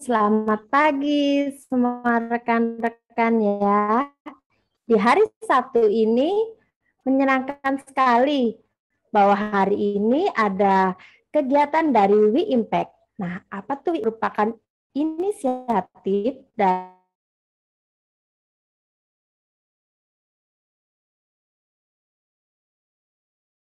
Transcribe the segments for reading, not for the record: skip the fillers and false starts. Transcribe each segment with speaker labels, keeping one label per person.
Speaker 1: Selamat pagi semua rekan-rekan ya. Di hari Sabtu ini menyenangkan sekali bahwa hari ini ada kegiatan dari We Impact. Nah, apa tuh merupakan inisiatif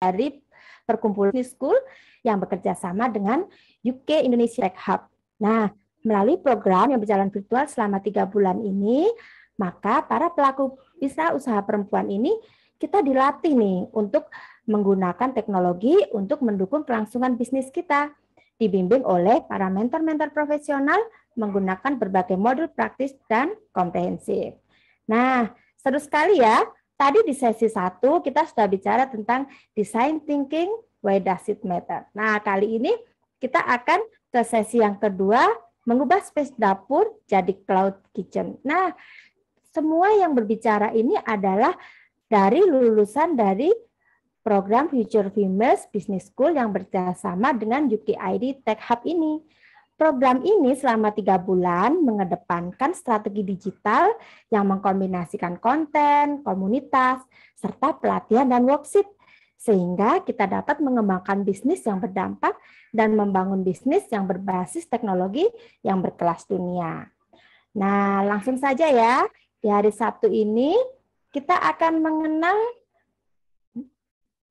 Speaker 1: dari Perkumpulan School yang bekerja sama dengan UK Indonesia Tech Hub. Nah, melalui program yang berjalan virtual selama 3 bulan ini, maka para pelaku usaha perempuan ini kita dilatih nih untuk menggunakan teknologi untuk mendukung kelangsungan bisnis kita. Dibimbing oleh para mentor-mentor profesional menggunakan berbagai modul praktis dan komprehensif. Nah, seru sekali ya. Tadi di sesi 1 kita sudah bicara tentang design thinking, why does it matter? Nah, kali ini kita akan ke sesi yang kedua, mengubah space dapur jadi cloud kitchen. Nah, semua yang berbicara ini adalah dari lulusan dari program Future Females Business School yang bekerjasama dengan UKID Tech Hub ini. Program ini selama 3 bulan mengedepankan strategi digital yang mengkombinasikan konten, komunitas, serta pelatihan dan worksheet. Sehingga kita dapat mengembangkan bisnis yang berdampak dan membangun bisnis yang berbasis teknologi yang berkelas dunia. Nah, langsung saja ya, di hari Sabtu ini kita akan mengenal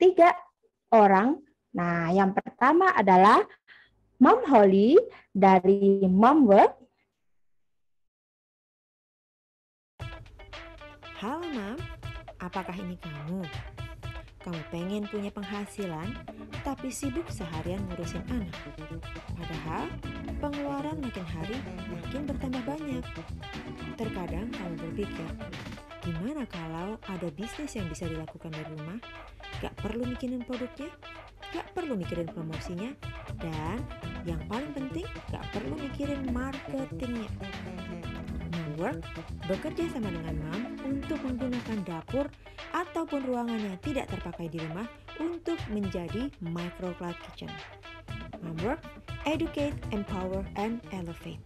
Speaker 1: 3 orang. Nah, yang pertama adalah Mom Holly dari Momwork.
Speaker 2: Halo Mam, apakah ini kamu? Kamu pengen punya penghasilan, tapi sibuk seharian ngurusin anak. Padahal pengeluaran makin hari makin bertambah banyak. Terkadang kamu berpikir, gimana kalau ada bisnis yang bisa dilakukan dari rumah? Gak perlu mikirin produknya, gak perlu mikirin promosinya, dan yang paling penting gak perlu mikirin marketingnya. Momwork bekerja sama dengan Mam untuk menggunakan dapur ataupun ruangan yang tidak terpakai di rumah untuk menjadi micro cloud kitchen. Momwork, educate, empower, and elevate.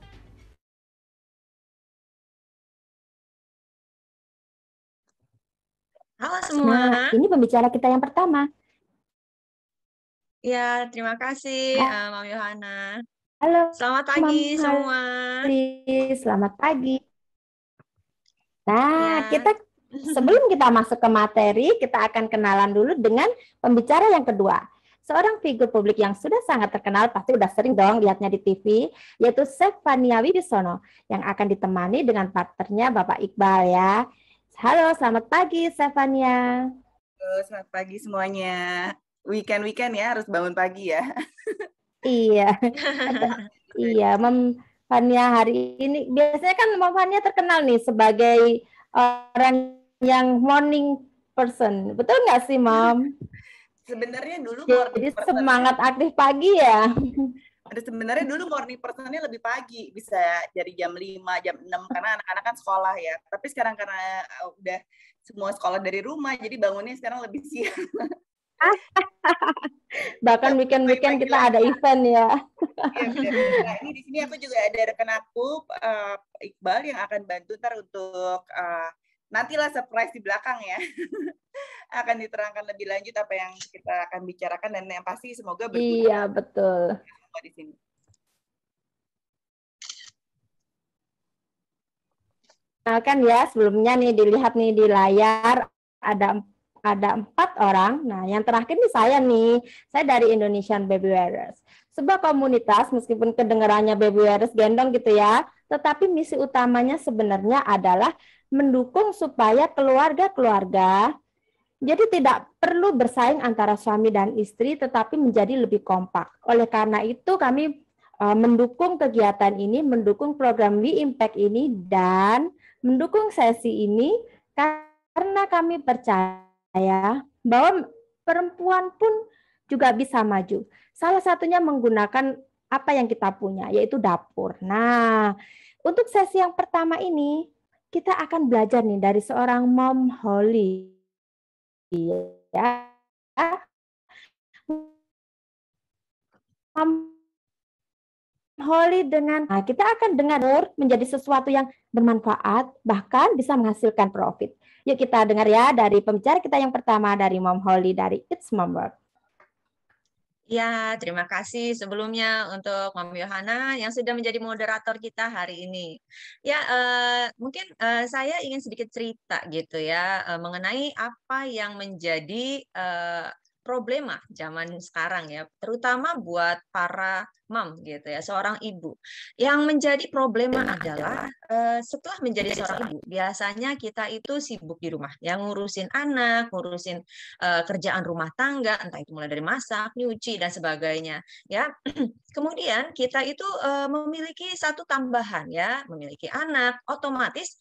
Speaker 3: Halo semua.
Speaker 1: Nah, ini pembicara kita yang pertama.
Speaker 3: Ya, terima kasih Mam Yohana.
Speaker 1: Halo,
Speaker 3: Selamat pagi
Speaker 1: Mam
Speaker 3: semua.
Speaker 1: Selamat pagi. Nah,
Speaker 3: Ya.
Speaker 1: kita sebelum kita masuk ke materi, kita akan kenalan dulu dengan pembicara yang kedua. Seorang figur publik yang sudah sangat terkenal, pasti udah sering dong lihatnya di TV, yaitu Stephania Wibisono, yang akan ditemani dengan partnernya Bapak Iqbal ya. Halo, selamat pagi Stephania.
Speaker 4: Halo, selamat pagi semuanya. Weekend ya, harus bangun pagi ya.
Speaker 1: Iya, iya, Mam Fania hari ini biasanya kan Mam Fania terkenal nih sebagai orang yang morning person, betul nggak sih, Mam?
Speaker 4: Sebenarnya dulu
Speaker 1: Jadi semangat aktif pagi ya.
Speaker 4: Sebenarnya dulu morning personnya lebih pagi, bisa dari jam 5, jam 6 karena anak-anak kan sekolah ya. Tapi sekarang karena udah semua sekolah dari rumah, jadi bangunnya sekarang lebih siang.
Speaker 1: Bahkan weekend kita ada event ya.
Speaker 4: Iya benar. Nah, ini di sini aku juga ada rekan aku Iqbal yang akan bantu ntar untuk nantilah surprise di belakang ya. Akan diterangkan lebih lanjut apa yang kita akan bicarakan dan yang pasti semoga berguna.
Speaker 1: Iya, betul.
Speaker 4: Di sini.
Speaker 1: Nah, kan ya sebelumnya nih dilihat nih di layar ada 4 orang. Nah, yang terakhir nih saya dari Indonesian Baby Wearers. Sebuah komunitas meskipun kedengarannya Baby Wearers gendong gitu ya, tetapi misi utamanya sebenarnya adalah mendukung supaya keluarga-keluarga jadi tidak perlu bersaing antara suami dan istri, tetapi menjadi lebih kompak. Oleh karena itu kami mendukung kegiatan ini, mendukung program We Impact ini, dan mendukung sesi ini karena kami percaya bahwa perempuan pun juga bisa maju. Salah satunya menggunakan apa yang kita punya, yaitu dapur. Nah, untuk sesi yang pertama ini, kita akan belajar nih dari seorang Mom Holly. Ya. Mom Holly dengan kita akan dengar menjadi sesuatu yang bermanfaat, bahkan bisa menghasilkan profit. Yuk kita dengar ya dari pembicara kita yang pertama dari Mom Holly dari It's Mom Work.
Speaker 3: Ya, terima kasih sebelumnya untuk Mom Yohana yang sudah menjadi moderator kita hari ini. Ya, mungkin saya ingin sedikit cerita gitu ya mengenai apa yang menjadi problema zaman sekarang ya, terutama buat para mom gitu ya, seorang ibu. Yang menjadi problema adalah setelah menjadi seorang ibu, biasanya kita itu sibuk di rumah, yang ngurusin anak, ngurusin kerjaan rumah tangga, entah itu mulai dari masak, nyuci dan sebagainya, ya. Kemudian kita itu memiliki satu tambahan ya, memiliki anak, otomatis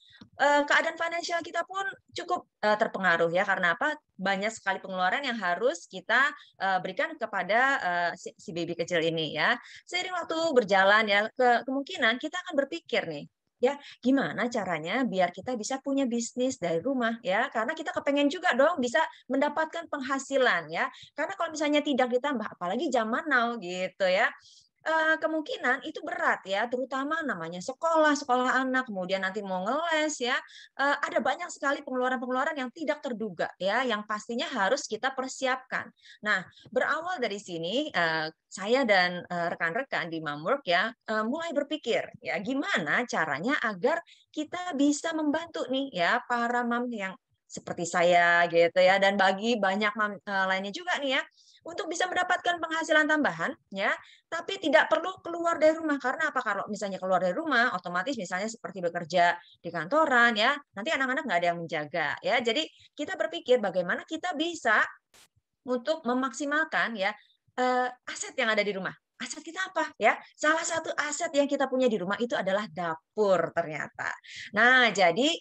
Speaker 3: keadaan finansial kita pun cukup terpengaruh ya, karena apa? Banyak sekali pengeluaran yang harus kita berikan kepada si baby kecil ini ya. Seiring waktu berjalan ya, kemungkinan kita akan berpikir nih, ya gimana caranya biar kita bisa punya bisnis dari rumah ya, karena kita kepengen juga dong bisa mendapatkan penghasilan ya, karena kalau misalnya tidak ditambah, apalagi zaman now gitu ya, kemungkinan itu berat ya, terutama namanya sekolah anak, kemudian nanti mau ngeles ya, ada banyak sekali pengeluaran-pengeluaran yang tidak terduga ya, yang pastinya harus kita persiapkan. Nah, berawal dari sini, saya dan rekan-rekan di Momwork ya, mulai berpikir ya, gimana caranya agar kita bisa membantu nih ya para mom yang seperti saya gitu ya, dan bagi banyak mom lainnya juga nih ya, untuk bisa mendapatkan penghasilan tambahan ya, tapi tidak perlu keluar dari rumah. Karena apa? Kalau misalnya keluar dari rumah, otomatis misalnya seperti bekerja di kantoran ya, nanti anak-anak nggak ada yang menjaga ya. Jadi kita berpikir bagaimana kita bisa untuk memaksimalkan ya aset yang ada di rumah. Aset kita apa ya? Salah satu aset yang kita punya di rumah itu adalah dapur ternyata. Nah, jadi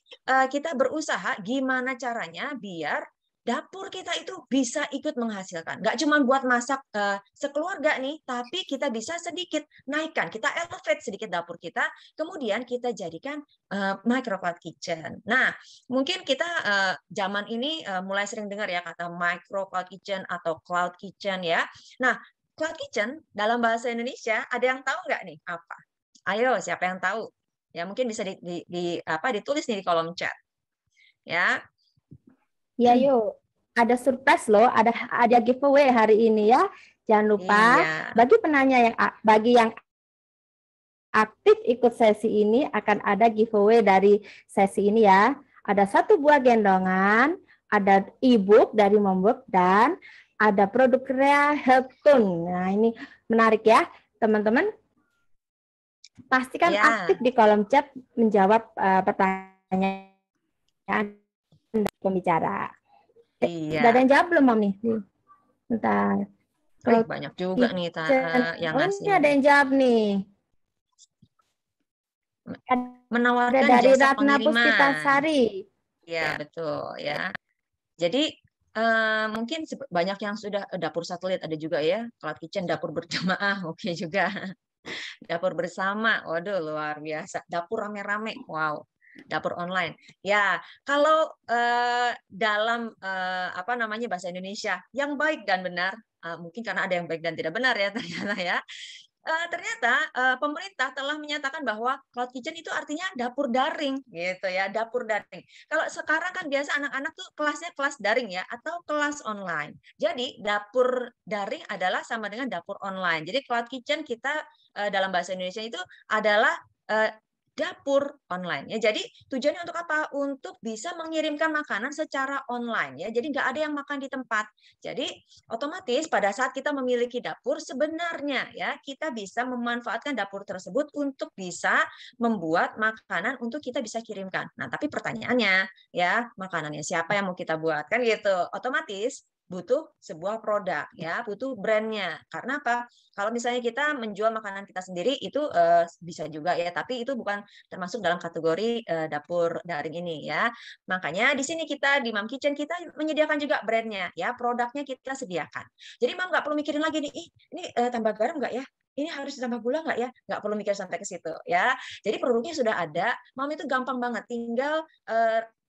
Speaker 3: kita berusaha gimana caranya biar dapur kita itu bisa ikut menghasilkan. Nggak cuma buat masak sekeluarga nih, tapi kita bisa sedikit naikkan, kita elevate sedikit dapur kita, kemudian kita jadikan micro cloud kitchen. Nah, mungkin kita zaman ini mulai sering dengar ya kata micro cloud kitchen atau cloud kitchen ya. Nah, cloud kitchen dalam bahasa Indonesia ada yang tahu nggak nih apa? Ayo, siapa yang tahu? Ya mungkin bisa ditulis nih di kolom chat. Ya.
Speaker 1: Ya yuk, ada surprise loh, ada giveaway hari ini ya. Jangan lupa bagi penanya bagi yang aktif ikut sesi ini akan ada giveaway dari sesi ini ya. Ada 1 buah gendongan, ada e-book dari Momwork dan ada produk Rea Health Tune. Nah, ini menarik ya, teman-teman. Pastikan aktif di kolom chat menjawab pertanyaan pembicara.
Speaker 3: Iya.
Speaker 1: Udah ada yang jawab belum, Mam nih? Bentar.
Speaker 3: Banyak juga nih yang ngasih.
Speaker 1: Ini ada yang jawab nih.
Speaker 3: Menawarkan
Speaker 1: dari
Speaker 3: jasa
Speaker 1: Ratna
Speaker 3: pengiriman.
Speaker 1: Puspitasari.
Speaker 3: Ya, betul ya. Jadi mungkin banyak yang sudah dapur satelit ada juga ya, cloud kitchen, dapur berjamaah, oke juga. Dapur bersama, waduh luar biasa. Dapur rame-rame, wow. Dapur online. Ya, kalau dalam apa namanya bahasa Indonesia yang baik dan benar, mungkin karena ada yang baik dan tidak benar ya ternyata ya. Ternyata pemerintah telah menyatakan bahwa cloud kitchen itu artinya dapur daring gitu ya, dapur daring. Kalau sekarang kan biasa anak-anak tuh kelasnya kelas daring ya atau kelas online. Jadi dapur daring adalah sama dengan dapur online. Jadi cloud kitchen kita dalam bahasa Indonesia itu adalah dapur online ya. Jadi tujuannya untuk apa? Untuk bisa mengirimkan makanan secara online ya. Jadi nggak ada yang makan di tempat. Jadi otomatis pada saat kita memiliki dapur sebenarnya ya kita bisa memanfaatkan dapur tersebut untuk bisa membuat makanan untuk kita bisa kirimkan. Nah, tapi pertanyaannya ya, makanannya siapa yang mau kita buat kan gitu. Otomatis butuh sebuah produk ya, butuh brandnya. Karena apa? Kalau misalnya kita menjual makanan kita sendiri itu bisa juga ya, tapi itu bukan termasuk dalam kategori dapur daring ini ya. Makanya di sini kita di Mom Kitchen kita menyediakan juga brandnya ya, produknya kita sediakan. Jadi Mom nggak perlu mikirin lagi nih, ini tambah garam nggak ya? Ini harus ditambah gula nggak ya? Nggak perlu mikir sampai ke situ ya. Jadi produknya sudah ada, Mom itu gampang banget, tinggal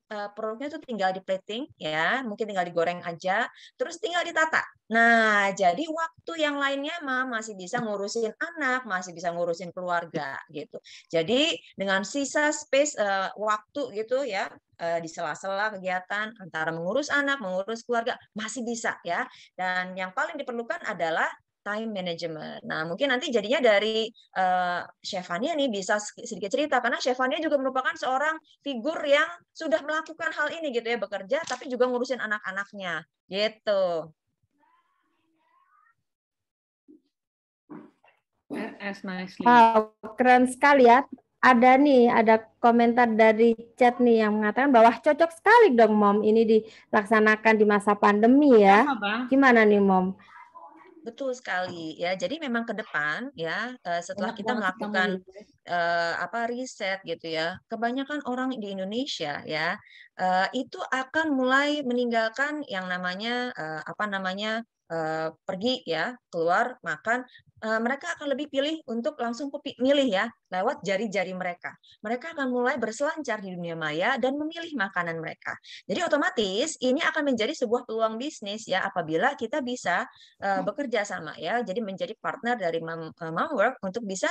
Speaker 3: produknya tuh tinggal di plating ya, mungkin tinggal digoreng aja, terus tinggal ditata. Nah, jadi waktu yang lainnya masih bisa ngurusin anak, masih bisa ngurusin keluarga gitu. Jadi dengan sisa space waktu gitu ya, di sela-sela kegiatan antara mengurus anak, mengurus keluarga masih bisa ya. Dan yang paling diperlukan adalah time management. Nah, mungkin nanti jadinya dari Chef Fania nih bisa sedikit cerita, karena Chef Fania juga merupakan seorang figur yang sudah melakukan hal ini gitu ya, bekerja tapi juga ngurusin anak-anaknya gitu.
Speaker 1: Wow, keren sekali ya. Ada komentar dari chat nih yang mengatakan bahwa cocok sekali dong Mom ini dilaksanakan di masa pandemi ya. Gimana nih Mom?
Speaker 3: Betul sekali ya. Jadi memang ke depan ya, setelah kita melakukan riset gitu ya, kebanyakan orang di Indonesia ya itu akan mulai meninggalkan yang namanya pergi ya, keluar makan. Mereka akan lebih pilih untuk langsung milih ya lewat jari-jari mereka. Mereka akan mulai berselancar di dunia maya dan memilih makanan mereka. Jadi otomatis ini akan menjadi sebuah peluang bisnis ya apabila kita bisa bekerja sama ya, jadi menjadi partner dari Momwork untuk bisa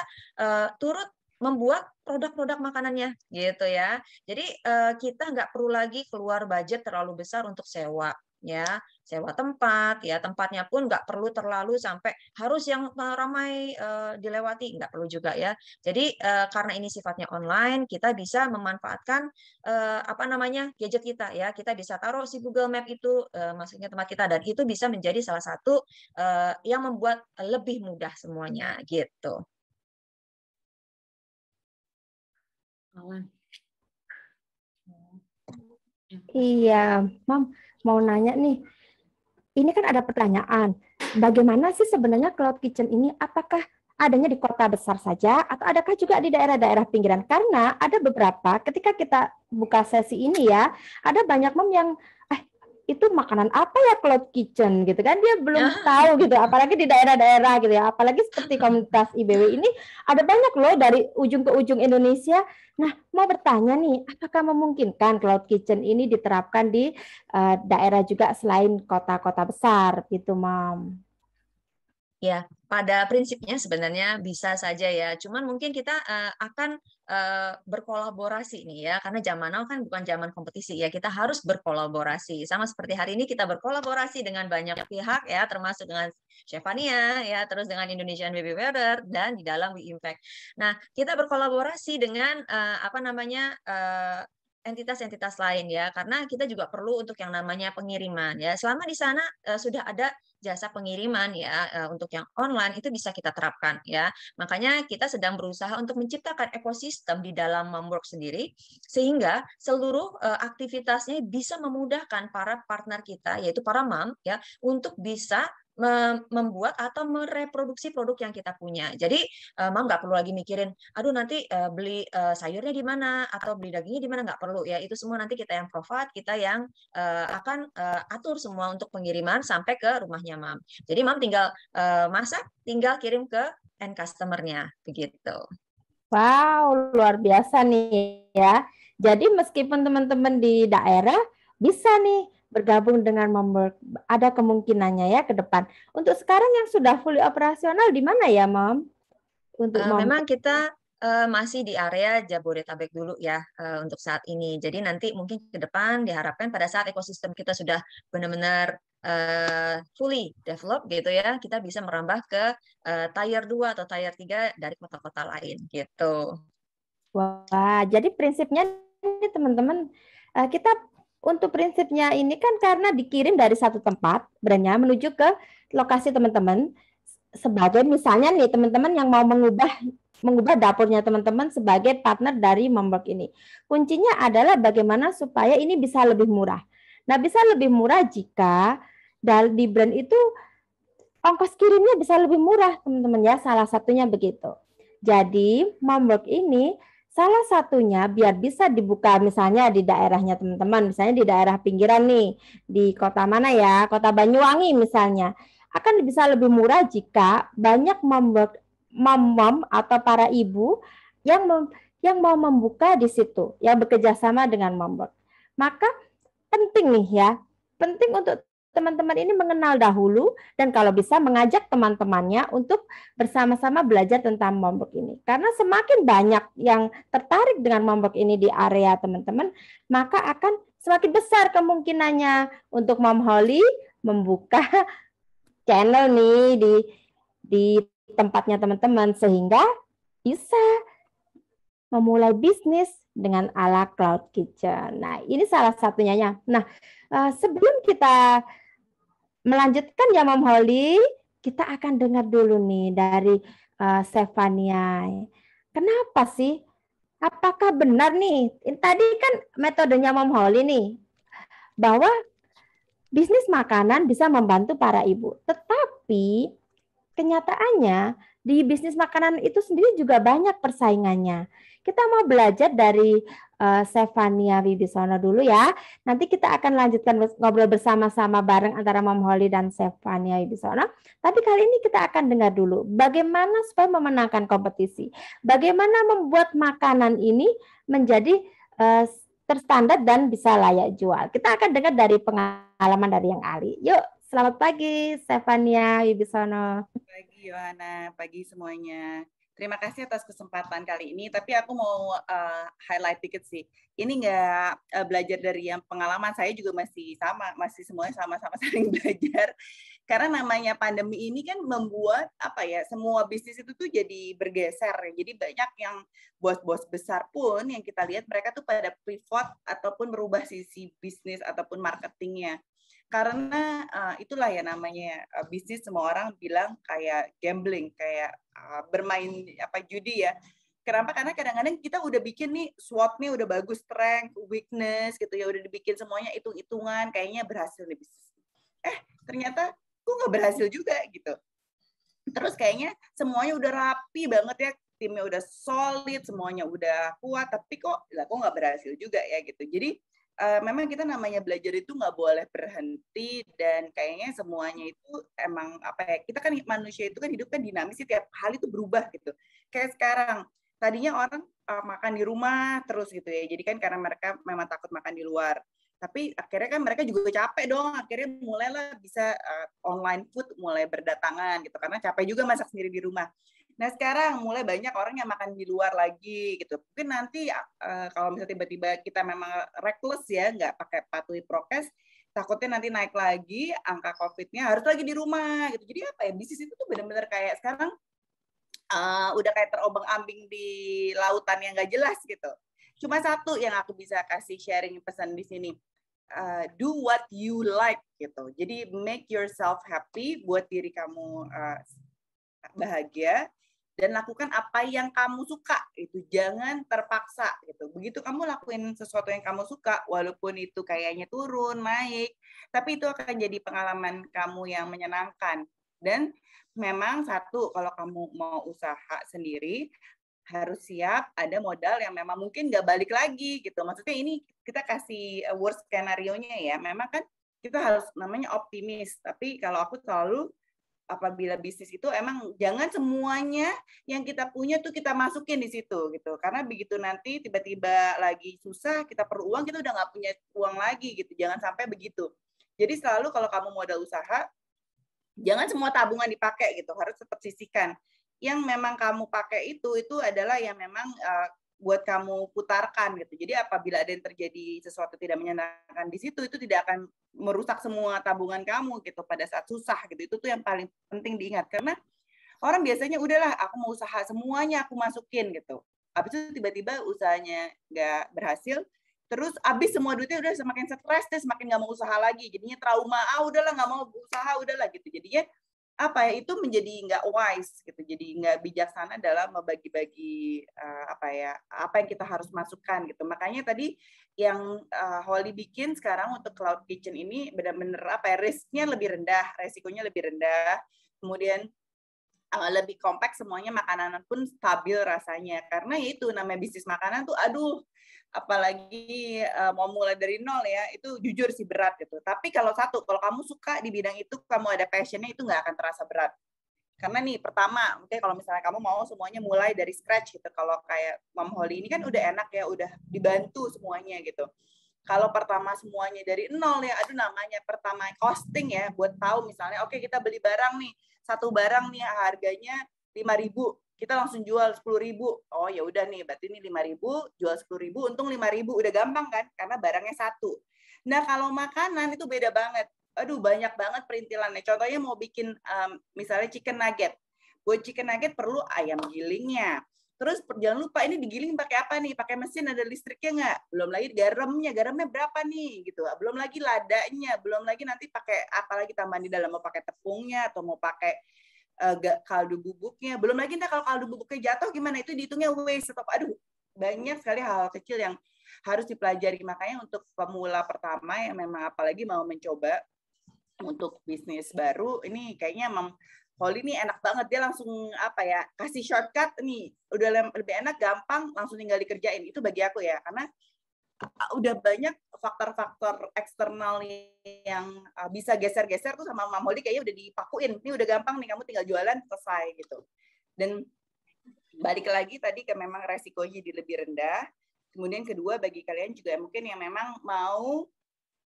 Speaker 3: turut membuat produk-produk makanannya gitu ya. Jadi kita nggak perlu lagi keluar budget terlalu besar untuk sewa ya, sewa tempat ya, tempatnya pun nggak perlu terlalu sampai harus yang ramai dilewati, nggak perlu juga ya. Jadi karena ini sifatnya online, kita bisa memanfaatkan gadget kita ya, kita bisa taruh si Google Map itu maksudnya tempat kita, dan itu bisa menjadi salah satu yang membuat lebih mudah semuanya gitu.
Speaker 1: Iya, Mom, mau nanya nih. Ini kan ada pertanyaan. Bagaimana sih sebenarnya cloud kitchen ini? Apakah adanya di kota besar saja atau adakah juga di daerah-daerah pinggiran? Karena ada beberapa ketika kita buka sesi ini ya, ada banyak Mom yang itu makanan apa ya cloud kitchen gitu kan, dia belum tahu gitu, apalagi di daerah-daerah gitu ya, apalagi seperti komunitas IBW ini ada banyak loh dari ujung ke ujung Indonesia. Nah, mau bertanya nih, apakah memungkinkan cloud kitchen ini diterapkan di daerah juga selain kota-kota besar gitu, Mom?
Speaker 3: Ya, pada prinsipnya sebenarnya bisa saja ya. Cuman mungkin kita akan berkolaborasi nih ya, karena zaman now kan bukan zaman kompetisi ya. Kita harus berkolaborasi. Sama seperti hari ini kita berkolaborasi dengan banyak pihak ya, termasuk dengan Chef Fania ya, terus dengan Indonesian Baby Weather dan di dalam We Impact. Nah, kita berkolaborasi dengan entitas-entitas lain ya, karena kita juga perlu untuk yang namanya pengiriman ya. Selama di sana sudah ada jasa pengiriman ya untuk yang online itu bisa kita terapkan ya. Makanya kita sedang berusaha untuk menciptakan ekosistem di dalam Momwork sendiri sehingga seluruh aktivitasnya bisa memudahkan para partner kita yaitu para mom ya untuk bisa membuat atau mereproduksi produk yang kita punya. Jadi Mam nggak perlu lagi mikirin, aduh nanti beli sayurnya di mana atau beli dagingnya di mana, nggak perlu ya. Itu semua nanti kita yang provide, kita yang akan atur semua untuk pengiriman sampai ke rumahnya Mam. Jadi Mam tinggal masak, tinggal kirim ke end customer-nya begitu.
Speaker 1: Wow, luar biasa nih ya. Jadi meskipun teman-teman di daerah bisa nih bergabung dengan Momwork, ada kemungkinannya ya ke depan. Untuk sekarang yang sudah fully operasional di mana ya, Mom? Untuk
Speaker 3: memang kita masih di area Jabodetabek dulu ya untuk saat ini. Jadi nanti mungkin ke depan diharapkan pada saat ekosistem kita sudah benar-benar fully develop gitu ya, kita bisa merambah ke tier 2 atau tier 3 dari kota-kota lain gitu.
Speaker 1: Wah, jadi prinsipnya ini teman-teman, kita untuk prinsipnya ini kan karena dikirim dari satu tempat brandnya menuju ke lokasi teman-teman, sebagai misalnya nih teman-teman yang mau mengubah dapurnya teman-teman sebagai partner dari Momwork ini. Kuncinya adalah bagaimana supaya ini bisa lebih murah. Nah, bisa lebih murah jika di brand itu ongkos kirimnya bisa lebih murah, teman-teman ya. Salah satunya begitu. Jadi, Momwork ini salah satunya biar bisa dibuka misalnya di daerahnya teman-teman, misalnya di daerah pinggiran nih, di kota mana ya, kota Banyuwangi misalnya, akan bisa lebih murah jika banyak mom atau para ibu yang mau membuka di situ, yang bekerja sama dengan Momwork. Maka penting nih ya, penting untuk teman-teman ini mengenal dahulu dan kalau bisa mengajak teman-temannya untuk bersama-sama belajar tentang Momwork ini. Karena semakin banyak yang tertarik dengan Momwork ini di area teman-teman, maka akan semakin besar kemungkinannya untuk Mom Holly membuka channel nih di tempatnya teman-teman sehingga bisa memulai bisnis dengan ala cloud kitchen. Nah, ini salah satunya ya. Nah, sebelum kita melanjutkan ya Mom Holly, kita akan dengar dulu nih dari Stefania. Kenapa sih? Apakah benar nih? Tadi kan metodenya Mom Holly nih, bahwa bisnis makanan bisa membantu para ibu. Tetapi kenyataannya di bisnis makanan itu sendiri juga banyak persaingannya. Kita mau belajar dari Stefania Wibisono dulu ya. Nanti kita akan lanjutkan ngobrol bersama-sama bareng antara Mom Holly dan Stefania Wibisono. Tapi kali ini kita akan dengar dulu bagaimana supaya memenangkan kompetisi. Bagaimana membuat makanan ini menjadi terstandar dan bisa layak jual. Kita akan dengar dari pengalaman dari yang ahli. Yuk, selamat pagi Stefania Wibisono.
Speaker 4: Pagi Yohana, pagi semuanya. Terima kasih atas kesempatan kali ini, tapi aku mau highlight dikit sih. Ini nggak belajar dari yang pengalaman, saya juga masih sama, masih semuanya sama-sama saling belajar. Karena namanya pandemi ini kan membuat semua bisnis itu tuh jadi bergeser. Jadi banyak yang bos-bos besar pun yang kita lihat mereka tuh pada pivot ataupun merubah sisi bisnis ataupun marketingnya. Karena itulah ya namanya bisnis, semua orang bilang kayak gambling, kayak bermain judi ya. Kenapa? Karena kadang-kadang kita udah bikin nih SWOT-nya udah bagus, strength, weakness gitu ya, udah dibikin semuanya hitung-hitungan, kayaknya berhasil nih bisnis. Ternyata kok nggak berhasil juga gitu. Terus kayaknya semuanya udah rapi banget ya, timnya udah solid, semuanya udah kuat, tapi kok nggak berhasil juga ya gitu. Jadi memang kita namanya belajar itu nggak boleh berhenti, dan kayaknya semuanya itu emang kita kan manusia itu kan hidup kan dinamis, tiap hal itu berubah gitu. Kayak sekarang tadinya orang makan di rumah terus gitu ya, jadi kan karena mereka memang takut makan di luar, tapi akhirnya kan mereka juga capek dong, akhirnya mulailah bisa online food mulai berdatangan gitu, karena capek juga masak sendiri di rumah. Nah sekarang mulai banyak orang yang makan di luar lagi gitu. Mungkin nanti kalau misalnya tiba-tiba kita memang reckless ya, nggak pakai patuhi prokes, takutnya nanti naik lagi angka COVID-nya, harus lagi di rumah gitu. Jadi bisnis itu tuh benar-benar kayak sekarang udah kayak terombang-ambing di lautan yang nggak jelas gitu. Cuma satu yang aku bisa kasih sharing pesan di sini, do what you like gitu. Jadi make yourself happy, buat diri kamu bahagia, dan lakukan apa yang kamu suka, itu jangan terpaksa gitu. Begitu kamu lakuin sesuatu yang kamu suka, walaupun itu kayaknya turun, naik, tapi itu akan jadi pengalaman kamu yang menyenangkan. Dan memang satu, kalau kamu mau usaha sendiri, harus siap ada modal yang memang mungkin nggak balik lagi gitu. Maksudnya ini kita kasih worst skenario-nya ya, memang kan kita harus namanya optimis, tapi kalau aku selalu apabila bisnis itu emang jangan semuanya yang kita punya tuh kita masukin di situ gitu, karena begitu nanti tiba-tiba lagi susah kita perlu uang, kita udah nggak punya uang lagi gitu. Jangan sampai begitu. Jadi selalu kalau kamu modal usaha, jangan semua tabungan dipakai gitu, harus tetap sisihkan. Yang memang kamu pakai itu adalah yang memang buat kamu putarkan gitu. Jadi apabila ada yang terjadi sesuatu tidak menyenangkan di situ, itu tidak akan merusak semua tabungan kamu gitu pada saat susah gitu. Itu tuh yang paling penting diingat, karena orang biasanya udahlah aku mau usaha semuanya aku masukin gitu. Habis itu tiba-tiba usahanya nggak berhasil, terus habis semua duitnya, udah semakin stres, semakin nggak mau usaha lagi, jadinya trauma, udahlah nggak mau usaha, udahlah gitu. Jadinya itu menjadi nggak wise gitu, jadi nggak bijaksana dalam membagi-bagi apa yang kita harus masukkan gitu. Makanya tadi yang Holly bikin sekarang untuk cloud kitchen ini benar-benar risknya lebih rendah, resikonya lebih rendah, kemudian lebih kompleks semuanya, makanan pun stabil rasanya, karena itu namanya bisnis makanan tuh apalagi mau mulai dari nol ya, itu jujur sih berat gitu. Tapi kalau kamu suka di bidang itu, kamu ada passionnya, itu nggak akan terasa berat. Karena nih pertama, mungkin kalau misalnya kamu mau semuanya mulai dari scratch gitu, kalau kayak Mom Holly ini kan udah enak ya, udah dibantu semuanya gitu. Kalau pertama semuanya dari nol ya, aduh namanya pertama costing ya, buat tahu misalnya, oke kita beli barang nih, satu barang nih harganya 5.000, kita langsung jual 10.000. Oh ya udah nih, berarti ini 5.000, jual 10.000, untung 5.000, udah gampang kan? Karena barangnya satu. Nah kalau makanan itu beda banget. Aduh banyak banget perintilannya. Contohnya mau bikin misalnya chicken nugget. Buat chicken nugget perlu ayam gilingnya. Terus jangan lupa ini digiling pakai apa nih? Pakai mesin ada listriknya nggak? Belum lagi garamnya berapa nih gitu. Belum lagi ladanya, belum lagi nanti pakai apa lagi tambahan di dalam, mau pakai tepungnya atau mau pakai kaldu bubuknya. Belum lagi kalau kaldu bubuknya jatuh gimana, itu dihitungnya waste atau aduh banyak sekali hal-hal kecil yang harus dipelajari. Makanya untuk pemula pertama yang memang apalagi mau mencoba untuk bisnis baru, ini kayaknya Holly ini enak banget, dia langsung kasih shortcut nih, udah lebih enak, gampang, langsung tinggal dikerjain. Itu bagi aku ya, karena udah banyak faktor-faktor eksternal yang bisa geser-geser tuh sama Mam Holly kayaknya udah dipakuin. Ini udah gampang nih, kamu tinggal jualan selesai gitu. Dan balik lagi tadi ke memang resikonya jadi lebih rendah. Kemudian kedua bagi kalian juga mungkin yang memang mau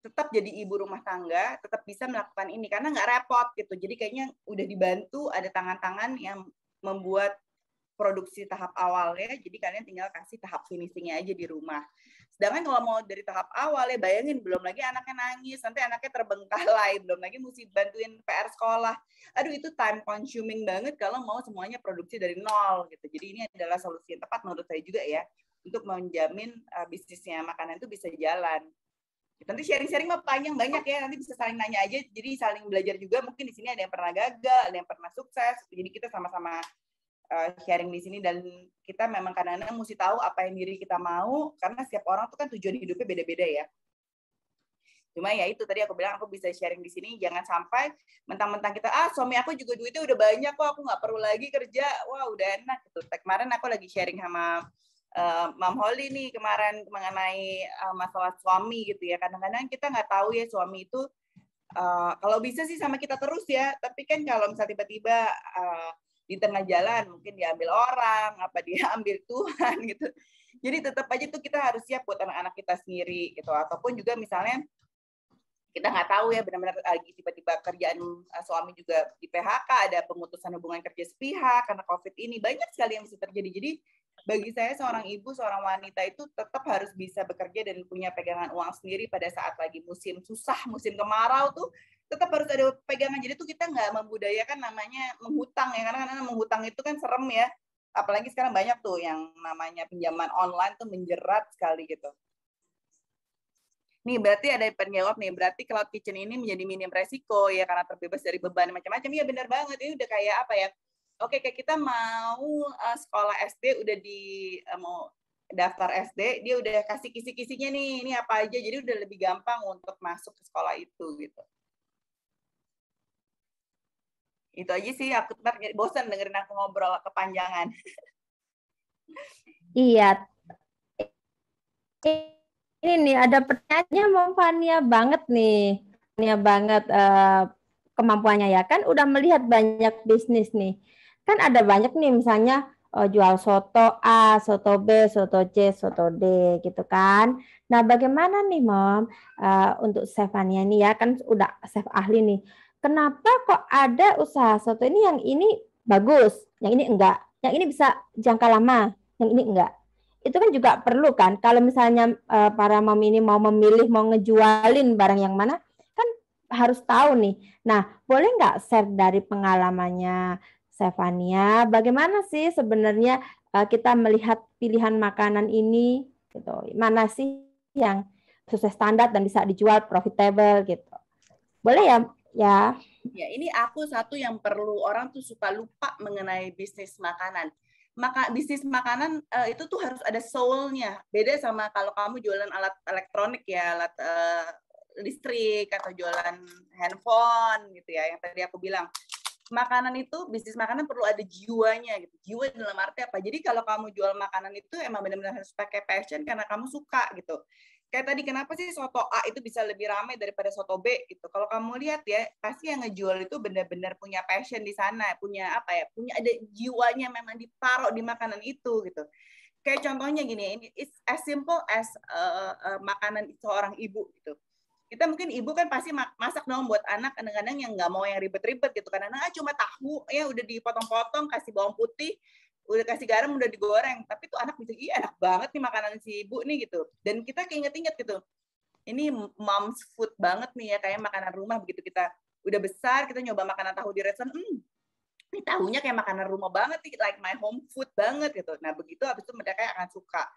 Speaker 4: tetap jadi ibu rumah tangga, tetap bisa melakukan ini karena nggak repot gitu. Jadi kayaknya udah dibantu, ada tangan-tangan yang membuat produksi tahap awalnya, jadi kalian tinggal kasih tahap finishingnya aja di rumah. Sedangkan kalau mau dari tahap awal ya bayangin, belum lagi anaknya nangis, nanti anaknya terbengkalai, belum lagi mesti bantuin PR sekolah. Aduh itu time consuming banget kalau mau semuanya produksi dari nol gitu. Jadi ini adalah solusi yang tepat menurut saya juga ya, untuk menjamin bisnisnya makanan itu bisa jalan. Nanti sharing-sharing mah panjang banyak ya, nanti bisa saling nanya aja, jadi saling belajar juga. Mungkin di sini ada yang pernah gagal, ada yang pernah sukses, jadi kita sama-sama sharing di sini. Dan kita memang kadang-kadang mesti tahu apa yang diri kita mau, karena setiap orang tuh kan tujuan hidupnya beda-beda ya. Cuma ya itu tadi aku bilang, aku bisa sharing di sini, jangan sampai mentang-mentang kita suami aku juga duitnya udah banyak kok, aku nggak perlu lagi kerja, wah udah enak gitu. Kemarin aku lagi sharing sama Mam Holly nih kemarin mengenai masalah suami gitu ya. Kadang-kadang kita nggak tahu ya suami itu kalau bisa sih sama kita terus ya, tapi kan kalau misalnya tiba-tiba di tengah jalan mungkin diambil orang, apa diambil Tuhan gitu. Jadi tetap aja tuh kita harus siap buat anak-anak kita sendiri gitu. Ataupun juga misalnya kita nggak tahu ya benar-benar lagi tiba-tiba kerjaan suami juga di PHK, ada pemutusan hubungan kerja sepihak karena COVID ini, banyak sekali yang bisa terjadi. Jadi bagi saya seorang ibu, seorang wanita itu tetap harus bisa bekerja dan punya pegangan uang sendiri pada saat lagi musim susah, musim kemarau tuh tetap harus ada pegangan. Jadi tuh kita nggak membudayakan namanya menghutang ya, karena menghutang itu kan serem ya. Apalagi sekarang banyak tuh yang namanya pinjaman online tuh menjerat sekali gitu. Nih berarti ada penjawab nih, berarti cloud kitchen ini menjadi minim resiko ya karena terbebas dari beban macam-macam. Iya benar banget, ini udah kayak apa ya? Oke, kayak kita mau sekolah SD udah mau daftar SD, dia udah kasih kisi-kisinya nih, ini apa aja, jadi udah lebih gampang untuk masuk ke sekolah itu gitu. Itu aja sih, aku ntar bosan dengerin aku ngobrol kepanjangan.
Speaker 1: Iya. Ini nih ada pertanyaannya Mbak Fania banget nih. Fania banget kemampuannya ya kan udah melihat banyak bisnis nih. Kan ada banyak nih misalnya jual soto A, soto B, soto C, soto D gitu kan. Nah, bagaimana nih Mom untuk Chef Fania nih ya kan udah chef ahli nih. Kenapa kok ada usaha soto ini yang ini bagus, yang ini enggak. Yang ini bisa jangka lama, yang ini enggak. Itu kan juga perlu kan kalau misalnya para mom ini mau memilih mau ngejualin barang yang mana kan harus tahu nih. Nah, boleh nggak share dari pengalamannya Stefania bagaimana sih sebenarnya kita melihat pilihan makanan ini gitu. Mana sih yang sesuai standar dan bisa dijual profitable gitu. Boleh ya?
Speaker 4: Ya, ini aku satu yang perlu orang tuh suka lupa mengenai bisnis makanan. Bisnis makanan itu tuh harus ada soul-nya. Beda sama kalau kamu jualan alat elektronik ya, alat listrik atau jualan handphone gitu ya. Yang tadi aku bilang, makanan itu, bisnis makanan perlu ada jiwanya gitu. Jiwa dalam arti apa? Jadi kalau kamu jual makanan itu emang benar-benar harus pakai passion karena kamu suka gitu. Kayak tadi kenapa sih soto A itu bisa lebih ramai daripada soto B gitu. Kalau kamu lihat ya, pasti yang ngejual itu benar-benar punya passion di sana, punya apa ya? Punya ada jiwanya memang ditaruh di makanan itu gitu. kayak contohnya gini, ini it's as simple as makanan seorang ibu gitu. Kita mungkin ibu kan pasti masak dong buat anak, kadang-kadang yang nggak mau yang ribet-ribet gitu. Kadang-kadang cuma tahu ya udah dipotong-potong, kasih bawang putih, udah kasih garam, udah digoreng. Tapi tuh anak bisa, iya enak banget nih makanan si ibu nih gitu. Dan kita keinget-inget gitu. Ini mom's food banget nih ya, kayak makanan rumah begitu kita udah besar, kita nyoba makanan tahu di restoran, ini tahunya kayak makanan rumah banget nih, like my home food banget gitu. Nah begitu habis itu mereka akan suka.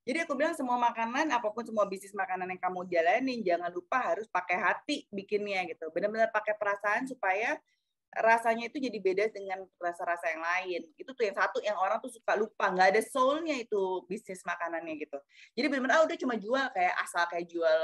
Speaker 4: Jadi aku bilang semua makanan, apapun semua bisnis makanan yang kamu jalanin, jangan lupa harus pakai hati bikinnya gitu. Benar-benar pakai perasaan supaya rasanya itu jadi beda dengan rasa-rasa yang lain. Itu tuh yang satu yang orang tuh suka lupa, nggak ada soul-nya itu bisnis makanannya gitu. Jadi benar-benar udah cuma jual kayak asal kayak jual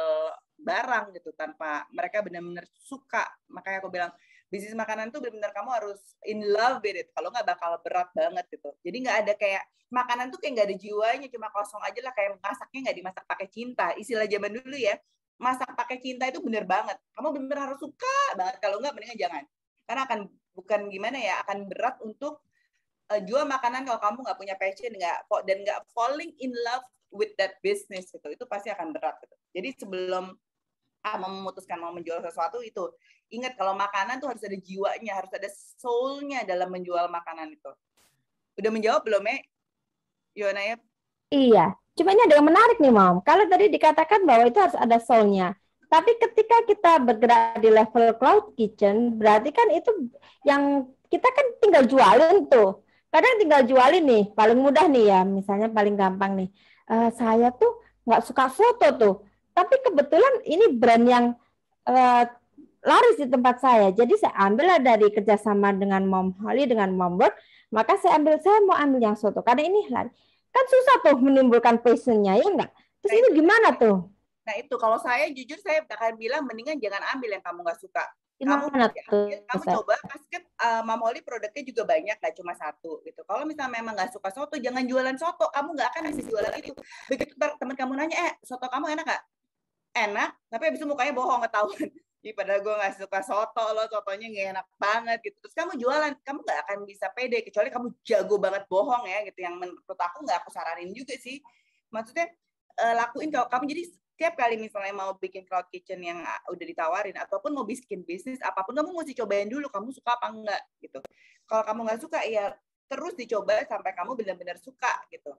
Speaker 4: barang gitu tanpa mereka benar-benar suka. Makanya aku bilang bisnis makanan tuh benar-benar kamu harus in love with it. Kalau nggak bakal berat banget gitu. Jadi nggak ada kayak makanan tuh kayak nggak ada jiwanya, cuma kosong aja lah, kayak masaknya nggak dimasak pakai cinta. Istilah zaman dulu ya, masak pakai cinta itu bener banget. Kamu bener-bener harus suka banget. Kalau nggak mendingan jangan. Karena akan bukan gimana ya, akan berat untuk jual makanan kalau kamu nggak punya passion, dan nggak falling in love with that business gitu. Itu pasti akan berat gitu. Jadi sebelum memutuskan mau menjual sesuatu itu, ingat kalau makanan tuh harus ada jiwanya, harus ada soul-nya dalam menjual makanan itu. Udah menjawab belum, Yona ya?
Speaker 1: Iya, cuma ini ada yang menarik nih, Mom. Kalau tadi dikatakan bahwa itu harus ada soul-nya. Tapi ketika kita bergerak di level cloud kitchen, berarti kan itu yang kita kan tinggal jualin tuh. Kadang tinggal jualin nih, paling mudah nih ya, misalnya paling gampang nih. Saya tuh nggak suka soto tuh, tapi kebetulan ini brand yang laris di tempat saya. Jadi saya ambil dari kerjasama dengan Mom Holly, dengan Mom Bird, maka saya mau ambil yang soto. Karena ini laris. Kan susah tuh menimbulkan passion-nya, ya enggak? Terus ini gimana tuh?
Speaker 4: Nah itu, kalau saya jujur saya akan bilang mendingan jangan ambil yang kamu nggak suka. Kamu coba, pasti kan Mama Oli produknya juga banyak, nggak cuma satu gitu. Kalau misalnya memang nggak suka soto, jangan jualan soto. Kamu nggak akan bisa jualan itu. Begitu teman kamu nanya, soto kamu enak nggak? Enak, tapi abis itu mukanya bohong, ketahuan. Jadi padahal gue nggak suka soto loh, sotonya nggak enak banget gitu. Terus kamu jualan, kamu nggak akan bisa pede kecuali kamu jago banget bohong ya gitu. Yang menurut aku nggak aku saranin juga sih. Maksudnya lakuin kalau kamu jadi setiap kali misalnya mau bikin cloud kitchen yang udah ditawarin ataupun mau bikin bisnis apapun, kamu mesti cobain dulu kamu suka apa enggak gitu. Kalau kamu nggak suka ya terus dicoba sampai kamu benar-benar suka gitu.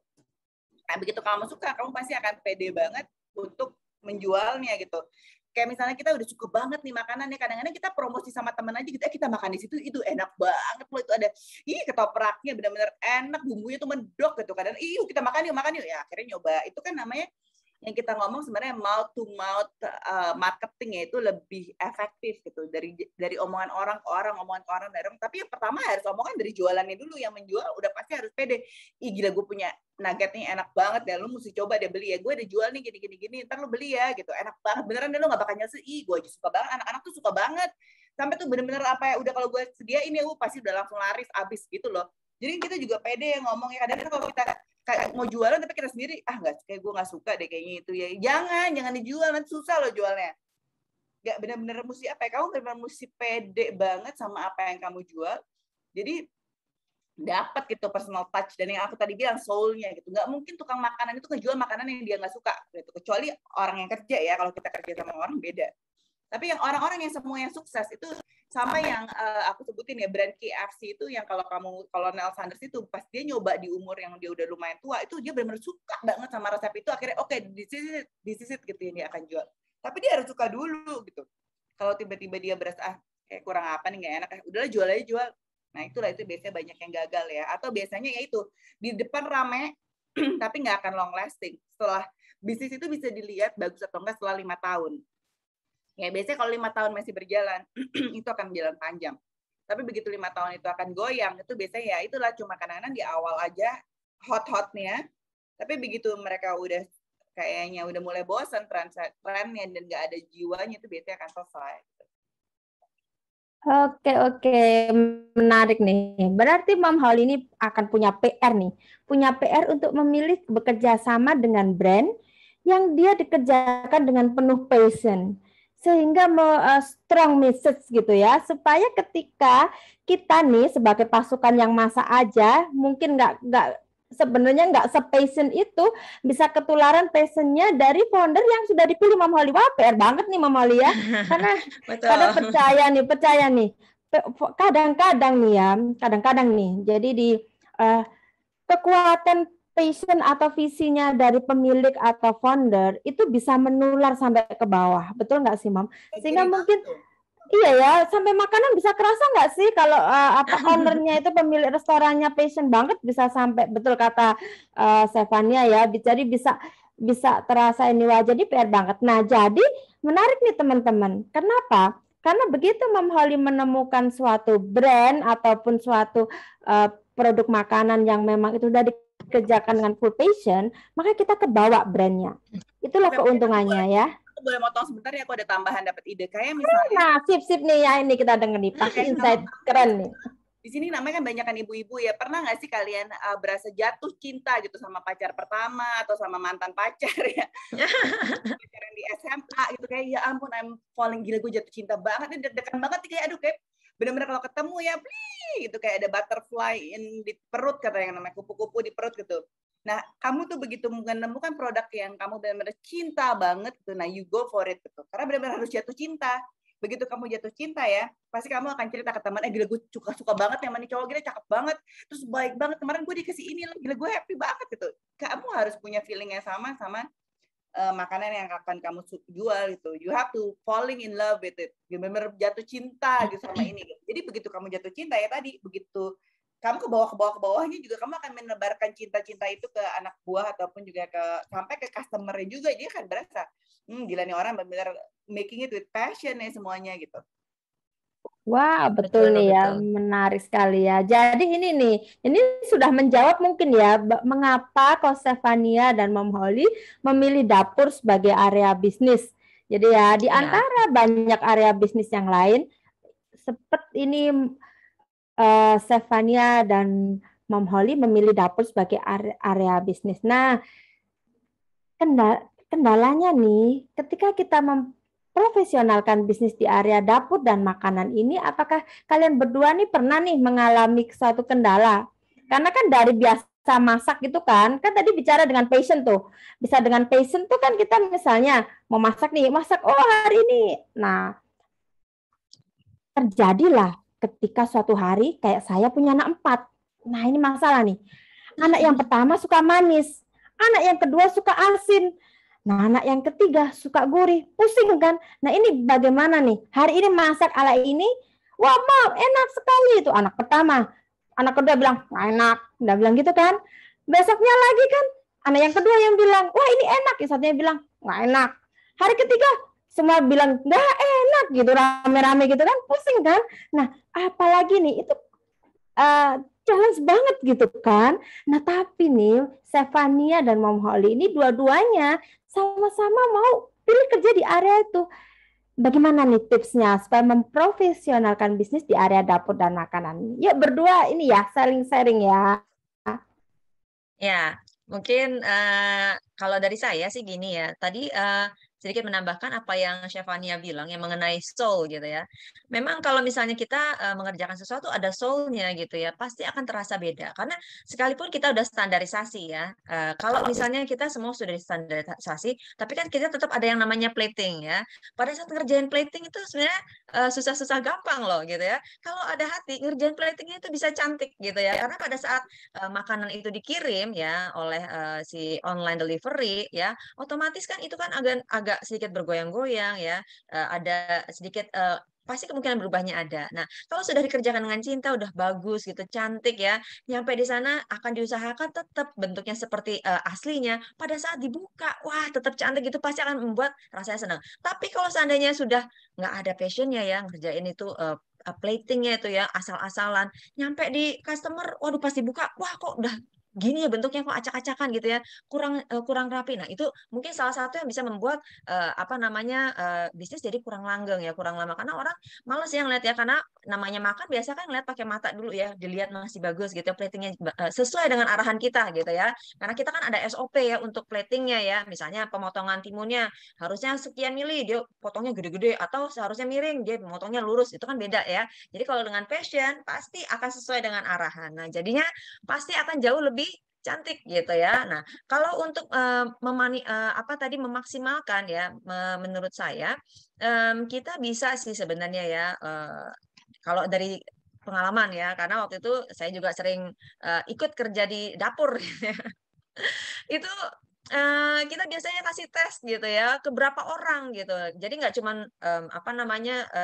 Speaker 4: Nah begitu kamu suka, kamu pasti akan pede banget untuk menjualnya gitu. Kayak misalnya kita udah suka banget nih makanannya, kadang-kadang kita promosi sama teman aja gitu, kita makan di situ itu enak banget loh, itu ada ketopraknya benar-benar enak, bumbunya tuh mendok gitu. Kadang kita makan yuk ya, akhirnya nyoba. Itu kan namanya yang kita ngomong sebenarnya mouth to mouth marketing, itu lebih efektif gitu dari omongan orang ke orang, tapi yang pertama harus omongan dari jualannya dulu. Yang menjual udah pasti harus pede. Gila gue punya nugget nih enak banget ya, lu mesti coba deh beli ya, gue ada jual nih gini, ntar lu beli ya gitu, enak banget beneran deh, lu gak bakal nyesel. Gue aja suka banget, anak-anak tuh suka banget sampai tuh bener-bener apa ya, udah kalau gue sediain ya pasti udah langsung laris abis gitu loh. Jadi kita juga pede yang ngomong ya, kadang-kadang kalau kita kayak mau jualan tapi kita sendiri kayak gue nggak suka deh kayaknya itu ya, jangan dijual, nanti susah loh jualnya. Nggak benar-benar mesti kamu benar-benar mesti pede banget sama apa yang kamu jual, jadi dapat gitu personal touch dan yang aku tadi bilang soul-nya gitu. Nggak mungkin tukang makanan itu ngejual makanan yang dia nggak suka gitu, kecuali orang yang kerja ya. Kalau kita kerja sama orang beda. Tapi yang orang-orang yang semua yang sukses itu sama yang aku sebutin ya, brand KFC itu yang kalau Colonel Sanders itu pas dia nyoba di umur yang dia udah lumayan tua, itu dia benar-benar suka banget sama resep itu, akhirnya this is it gitu yang dia akan jual. Tapi dia harus suka dulu gitu. Kalau tiba-tiba dia berasa kayak kurang apa nih, nggak enak, udahlah jual aja jual. Nah itu biasanya banyak yang gagal ya. Atau biasanya ya itu di depan rame tapi nggak akan long lasting. Setelah bisnis itu bisa dilihat bagus atau enggak setelah 5 tahun. Ya biasanya kalau 5 tahun masih berjalan itu akan berjalan panjang. Tapi begitu 5 tahun itu akan goyang, itu biasanya ya itulah cuma kadang-kadang di awal aja hot-hotnya. Tapi begitu mereka udah kayaknya udah mulai bosan trennya dan nggak ada jiwanya, itu biasanya akan selesai.
Speaker 1: Oke, menarik nih. Berarti Mom Holly ini akan punya PR nih. Punya PR untuk memilih bekerja sama dengan brand yang dia dikerjakan dengan penuh passion. Sehingga strong message gitu ya. Supaya ketika kita nih sebagai pasukan yang masak aja, mungkin nggak sebenarnya nggak se-passion itu, bisa ketularan passionnya dari founder yang sudah dipilih Mam Holly. Wah, PR banget nih Mam Holly ya. Karena percaya nih. Kadang-kadang nih ya, jadi di kekuatan passion atau visinya dari pemilik atau founder itu bisa menular sampai ke bawah. Betul nggak sih, Mam? Sehingga mungkin iya ya, sampai makanan bisa kerasa nggak sih kalau ownernya itu pemilik restorannya passion banget, bisa sampai, betul kata Stefania ya, jadi bisa terasa ini. Wah, jadi PR banget. Nah, jadi menarik nih teman-teman. Kenapa? Karena begitu Mam Holly menemukan suatu brand ataupun suatu produk makanan yang memang itu sudah dikerjakan dengan full passion, maka kita kebawa brandnya. Itulah keuntungannya ya.
Speaker 4: Boleh motong sebentar ya, aku ada tambahan dapat ide kayak misalnya.
Speaker 1: Nah, sip nih ya, ini kita denger nih, pasti insight keren nih.
Speaker 4: Di sini namanya kan banyak kan ibu-ibu ya. Pernah nggak sih kalian berasa jatuh cinta gitu sama pacar pertama atau sama mantan pacar ya? Pacaran di SMA gitu, kayak ya ampun, I'm falling, gila gue jatuh cinta banget, ini deg-degan banget, kayak aduh, kayak benar-benar kalau ketemu ya, gitu, kayak ada butterfly di perut, kata yang namanya kupu-kupu di perut gitu. Nah, kamu tuh begitu menemukan produk yang kamu benar-benar cinta banget gitu, nah you go for it gitu. Karena benar-benar harus jatuh cinta. Begitu kamu jatuh cinta ya, pasti kamu akan cerita ke teman, gila gue suka banget yang mana cowok, gila cakep banget, terus baik banget, kemarin gue dikasih ini, gila gue happy banget gitu. Kamu harus punya feeling yang sama makanan yang akan kamu jual gitu. You have to falling in love with it. Benar-benar jatuh cinta gitu sama ini. Gitu. Jadi begitu kamu jatuh cinta ya tadi, begitu kamu ke bawahnya juga kamu akan menebarkan cinta-cinta itu ke anak buah ataupun juga sampai ke customer-nya juga. Dia akan berasa, gila nih orang benar-benar making it with passion ya semuanya gitu.
Speaker 1: Wah, betul nih ya, menarik sekali ya. Jadi ini sudah menjawab mungkin ya, mengapa Ko Stefania dan Mam Holly memilih dapur sebagai area bisnis. Jadi ya, di antara banyak area bisnis yang lain, seperti ini Stefania dan Mam Holly memilih dapur sebagai area bisnis. Nah, kendalanya nih, ketika kita profesionalkan bisnis di area dapur dan makanan ini, apakah kalian berdua nih pernah nih mengalami suatu kendala? Karena kan dari biasa masak gitu kan tadi bicara dengan passion tuh. Bisa dengan passion tuh kan kita misalnya mau masak hari ini. Nah, terjadilah ketika suatu hari kayak saya punya anak 4. Nah, ini masalah nih. Anak yang pertama suka manis, anak yang kedua suka asin. Nah, anak yang ketiga suka gurih, pusing kan? Nah, ini bagaimana nih? Hari ini masak ala ini, wah Mam, enak sekali itu anak pertama. Anak kedua bilang, nggak enak. Udah bilang gitu kan? Besoknya lagi kan, anak yang kedua yang bilang, wah ini enak. Yang satunya bilang, nggak enak. Hari ketiga, semua bilang, nggak enak gitu, rame-rame gitu kan, pusing kan? Nah, apalagi nih, itu challenge banget gitu kan? Nah, tapi nih, Stefania dan Mam Holly ini dua-duanya sama-sama mau pilih kerja di area itu. Bagaimana nih tipsnya supaya memprofesionalkan bisnis di area dapur dan makanan? Yuk berdua ini ya, sharing-sharing ya.
Speaker 3: Ya, mungkin kalau dari saya sih gini ya. Tadi sedikit menambahkan apa yang Stefania bilang yang mengenai soul gitu ya. Memang kalau misalnya kita mengerjakan sesuatu ada soul-nya gitu ya, pasti akan terasa beda. Karena sekalipun kita udah standarisasi ya, kalau misalnya kita semua sudah standarisasi, tapi kan kita tetap ada yang namanya plating ya. Pada saat ngerjain plating itu sebenarnya susah-susah gampang loh gitu ya. Kalau ada hati, ngerjain platingnya itu bisa cantik gitu ya. Karena pada saat makanan itu dikirim ya oleh si online delivery ya, otomatis kan itu kan agak sedikit bergoyang-goyang ya, ada sedikit pasti kemungkinan berubahnya ada. Nah, kalau sudah dikerjakan dengan cinta, udah bagus gitu, cantik ya, nyampe di sana akan diusahakan tetap bentuknya seperti aslinya. Pada saat dibuka, wah tetap cantik gitu, pasti akan membuat rasanya senang. Tapi kalau seandainya sudah nggak ada passionnya ya, ngerjain itu platingnya itu ya asal-asalan, nyampe di customer, waduh pas dibuka, wah kok udah gini ya bentuknya kok acak-acakan gitu ya, kurang rapi. Nah itu mungkin salah satu yang bisa membuat bisnis jadi kurang langgeng ya, kurang lama, karena orang males yang lihat ya, karena namanya makan biasa kan ngeliat pakai mata dulu ya, dilihat masih bagus gitu ya, platingnya sesuai dengan arahan kita gitu ya, karena kita kan ada SOP ya untuk platingnya ya, misalnya pemotongan timunnya harusnya sekian mili, dia potongnya gede-gede, atau seharusnya miring, dia potongnya lurus, itu kan beda ya. Jadi kalau dengan passion pasti akan sesuai dengan arahan. Nah jadinya pasti akan jauh lebih cantik gitu ya. Nah, kalau untuk memaksimalkan ya, menurut saya kita bisa sih sebenarnya ya, kalau dari pengalaman ya, karena waktu itu saya juga sering ikut kerja di dapur. Itu kita biasanya kasih tes gitu ya ke berapa orang gitu. Jadi nggak cuman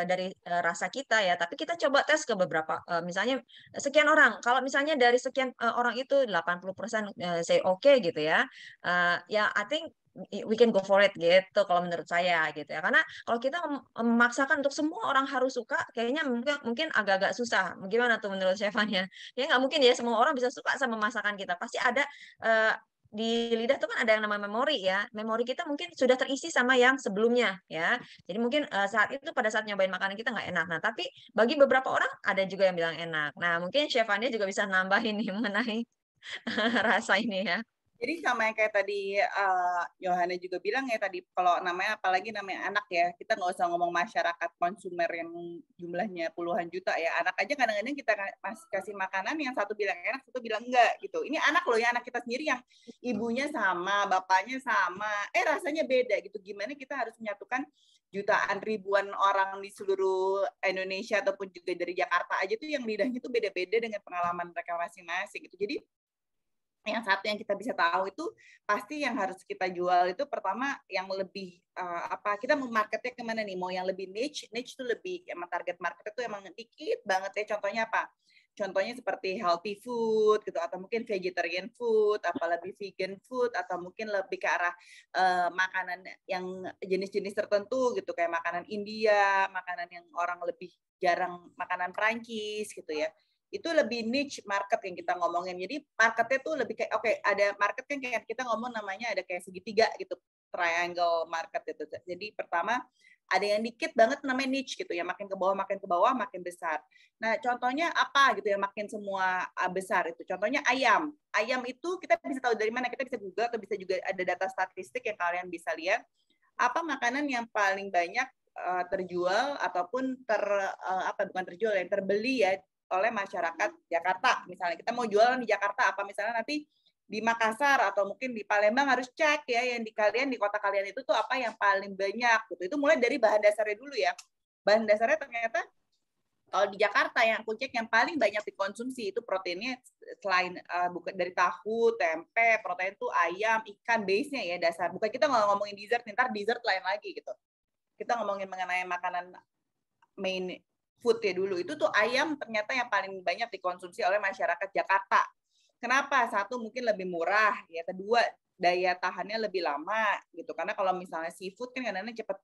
Speaker 3: dari rasa kita ya, tapi kita coba tes ke beberapa misalnya sekian orang. Kalau misalnya dari sekian orang itu 80% say oke gitu ya. Ya I think we can go for it gitu kalau menurut saya gitu ya. Karena kalau kita memaksakan untuk semua orang harus suka, kayaknya mungkin agak-agak susah. Gimana tuh menurut Stefania? Ya nggak mungkin ya semua orang bisa suka sama masakan kita. Pasti ada eh, di lidah tuh kan ada yang namanya memori ya. Memori kita mungkin sudah terisi sama yang sebelumnya ya. Jadi mungkin saat itu pada saat nyobain makanan kita nggak enak. Nah, tapi bagi beberapa orang ada juga yang bilang enak. Nah, mungkin Chefania juga bisa nambahin nih mengenai rasa ini ya.
Speaker 4: Jadi sama yang kayak tadi Yohana juga bilang ya tadi, kalau namanya apalagi namanya anak ya, kita nggak usah ngomong masyarakat konsumer yang jumlahnya puluhan juta ya. Anak aja kadang-kadang kita kasih makanan yang satu bilang enak, satu bilang enggak gitu. Ini anak loh ya, anak kita sendiri yang ibunya sama, bapaknya sama, rasanya beda gitu. Gimana kita harus menyatukan jutaan ribuan orang di seluruh Indonesia ataupun juga dari Jakarta aja tuh yang lidahnya tuh beda-beda dengan pengalaman mereka masing-masing gitu. Jadi yang satu yang kita bisa tahu itu pasti yang harus kita jual itu pertama yang lebih kita mau marketnya kemana nih, mau yang lebih niche itu lebih emang target market itu emang dikit banget ya. Contohnya apa? Contohnya seperti healthy food gitu, atau mungkin vegetarian food, apalagi vegan food, atau mungkin lebih ke arah makanan yang jenis-jenis tertentu gitu, kayak makanan India, makanan yang orang lebih jarang, makanan Perancis gitu ya. Itu lebih niche market yang kita ngomongin. Jadi marketnya tuh lebih kayak ada market kan kayak kita ngomong namanya ada kayak segitiga gitu, triangle market itu. Jadi pertama ada yang dikit banget namanya niche gitu ya, makin ke bawah makin besar. Nah, contohnya apa gitu ya, makin semua besar itu. Contohnya ayam. Ayam itu kita bisa tahu dari mana? Kita bisa Google atau bisa juga ada data statistik yang kalian bisa lihat. Apa makanan yang paling banyak terjual ataupun bukan terjual, yang terbeli ya oleh masyarakat Jakarta. Misalnya kita mau jualan di Jakarta, apa misalnya nanti di Makassar atau mungkin di Palembang, harus cek ya yang di kota kalian itu tuh apa yang paling banyak gitu. Itu mulai dari bahan dasarnya dulu ya. Bahan dasarnya ternyata kalau di Jakarta yang aku cek yang paling banyak dikonsumsi itu proteinnya selain bukan dari tahu, tempe, protein itu ayam, ikan, base-nya ya dasar. Bukan kita ngomongin dessert, ntar dessert lain lagi gitu. Kita ngomongin mengenai makanan main food ya dulu, itu tuh ayam ternyata yang paling banyak dikonsumsi oleh masyarakat Jakarta. Kenapa? Satu, mungkin lebih murah ya. Kedua, daya tahannya lebih lama gitu. Karena kalau misalnya seafood kan kadang-kadang cepat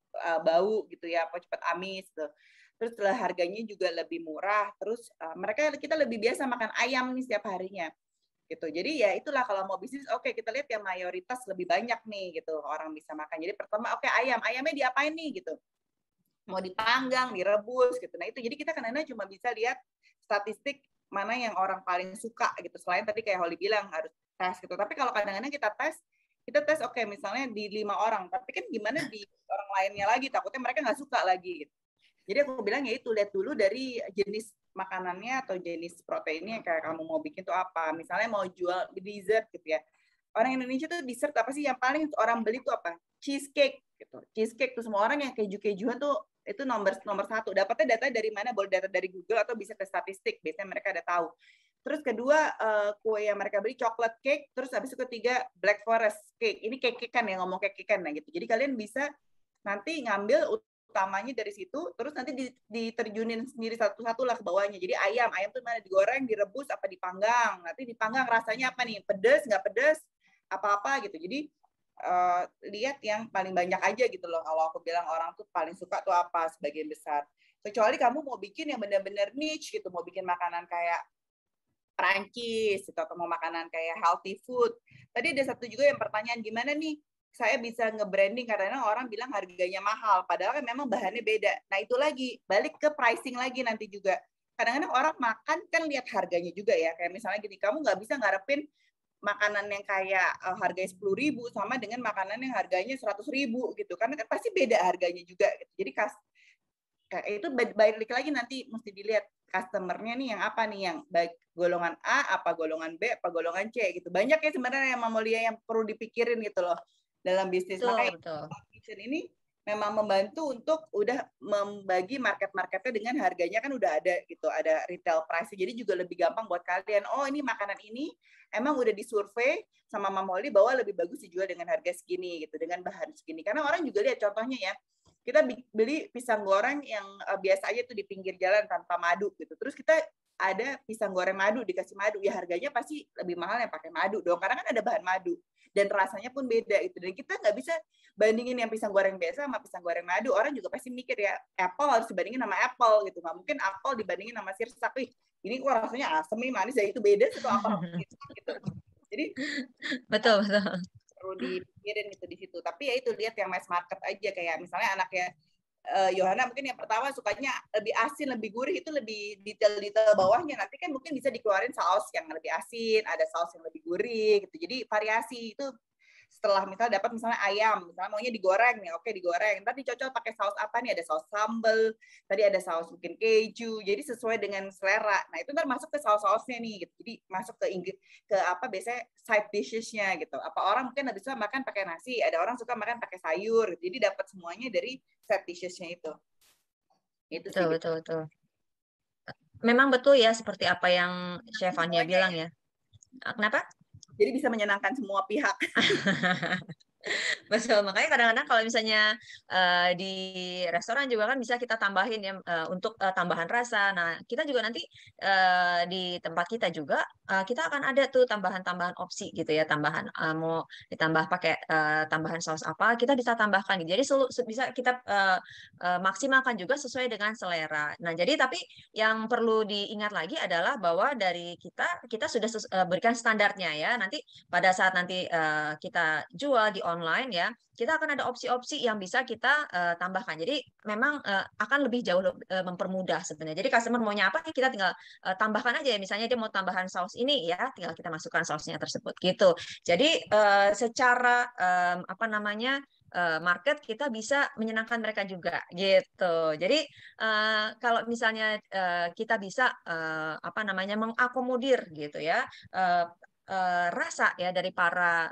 Speaker 4: bau gitu ya, atau cepat amis gitu. Terus setelah harganya juga lebih murah. Terus kita lebih biasa makan ayam nih setiap harinya gitu. Jadi ya itulah kalau mau bisnis, kita lihat yang mayoritas lebih banyak nih gitu orang bisa makan. Jadi pertama ayamnya diapain nih gitu. Mau dipanggang, direbus gitu. Nah itu jadi kita kadang-kadang cuma bisa lihat statistik mana yang orang paling suka gitu. Selain tadi kayak Holly bilang harus tes gitu. Tapi kalau kadang-kadang kita tes misalnya di 5 orang. Tapi kan gimana di orang lainnya lagi, takutnya mereka nggak suka lagi gitu. Jadi aku bilang ya itu, lihat dulu dari jenis makanannya atau jenis proteinnya kayak kamu mau bikin tuh apa. Misalnya mau jual dessert gitu ya. Orang Indonesia tuh dessert apa sih yang paling orang beli tuh apa? Cheesecake gitu. Cheesecake tuh semua orang yang keju-kejuan tuh itu nomor satu. Dapatnya data dari mana? Boleh data dari Google atau bisa ke statistik. Biasanya mereka ada tahu. Terus kedua, kue yang mereka beli chocolate cake. Terus habis itu ketiga, black forest cake. Ini cake-cakean ya, ngomong cake-cakean. Nah gitu. Jadi kalian bisa nanti ngambil utamanya dari situ. Terus nanti diterjunin sendiri satu-satu lah ke bawahnya. Jadi ayam tuh mana? Digoreng, direbus, apa dipanggang. Nanti dipanggang rasanya apa nih? Pedas, nggak pedas, apa-apa gitu. Jadi lihat yang paling banyak aja gitu loh. Kalau aku bilang orang tuh paling suka tuh apa sebagian besar. Kecuali kamu mau bikin yang benar-benar niche gitu, mau bikin makanan kayak Perancis gitu, atau mau makanan kayak healthy food. Tadi ada satu juga yang pertanyaan, gimana nih saya bisa nge-branding karena orang bilang harganya mahal, padahal kan memang bahannya beda. Nah itu lagi, balik ke pricing lagi nanti juga. Kadang-kadang orang makan kan lihat harganya juga ya. Kayak misalnya gini, kamu nggak bisa ngarepin makanan yang kayak harganya 10.000 sama dengan makanan yang harganya 100.000 gitu, karena kan pasti beda harganya juga gitu. Jadi itu balik lagi nanti mesti dilihat customer-nya nih yang apa nih, yang baik golongan A, apa golongan B, apa golongan C gitu. Banyak ya sebenarnya yang Mamolia yang perlu dipikirin gitu loh dalam bisnis. Makanya Kitchen ini memang membantu untuk udah membagi market-marketnya dengan harganya kan udah ada gitu, ada retail price. Jadi juga lebih gampang buat kalian. Oh, ini makanan ini emang udah disurvei sama Mamoli bahwa lebih bagus dijual dengan harga segini gitu, dengan bahan segini. Karena orang juga lihat contohnya ya, kita beli pisang goreng yang biasa aja tuh di pinggir jalan tanpa madu gitu. Terus kita ada pisang goreng madu dikasih madu, ya harganya pasti lebih mahal yang pakai madu dong, karena kan ada bahan madu dan rasanya pun beda itu. Dan kita nggak bisa bandingin yang pisang goreng biasa sama pisang goreng madu. Orang juga pasti mikir ya, apple harus dibandingin sama apple gitu, nggak mungkin apple dibandingin sama sirsak. Wih, ini kok rasanya asem nih, manis ya, itu beda satu apple gitu. Jadi
Speaker 3: betul
Speaker 4: perlu dipikirin gitu di situ. Tapi ya itu, lihat yang mass market aja, kayak misalnya anaknya Yohana mungkin yang pertama sukanya lebih asin, lebih gurih, itu lebih detail-detail bawahnya. Nanti kan mungkin bisa dikeluarin saus yang lebih asin, ada saus yang lebih gurih gitu. Jadi variasi itu setelah misalnya dapat misalnya ayam, misalnya maunya digoreng nih, oke digoreng. Ntar dicocol pakai saus apa nih? Ada saus sambal, tadi ada saus mungkin keju. Jadi sesuai dengan selera. Nah itu ntar masuk ke saus-sausnya nih gitu. Jadi masuk ke apa biasanya side dishes-nya gitu. Apa orang mungkin lebih suka makan pakai nasi, ada orang suka makan pakai sayur. Jadi dapat semuanya dari side dishes-nya itu. Itu sih.
Speaker 3: Betul. Memang betul ya seperti apa yang Chef Anya bilang ya. Kenapa?
Speaker 4: Jadi bisa menyenangkan semua pihak.
Speaker 3: Betul, makanya kadang-kadang kalau misalnya di restoran juga kan bisa kita tambahin ya untuk tambahan rasa. Nah, kita juga nanti di tempat kita juga kita akan ada tuh tambahan-tambahan opsi gitu ya, tambahan mau ditambah pakai tambahan saus apa, kita bisa tambahkan gitu. Jadi bisa kita maksimalkan juga sesuai dengan selera. Nah, jadi tapi yang perlu diingat lagi adalah bahwa dari kita sudah berikan standarnya ya. Nanti pada saat nanti kita jual di online ya, kita akan ada opsi-opsi yang bisa kita tambahkan. Jadi memang akan lebih jauh mempermudah sebenarnya. Jadi customer maunya apa, kita tinggal tambahkan aja ya. Misalnya dia mau tambahan saus ini ya, tinggal kita masukkan sausnya tersebut gitu. Jadi secara apa namanya market kita bisa menyenangkan mereka juga gitu. Jadi kalau misalnya kita bisa apa namanya mengakomodir gitu ya rasa ya dari para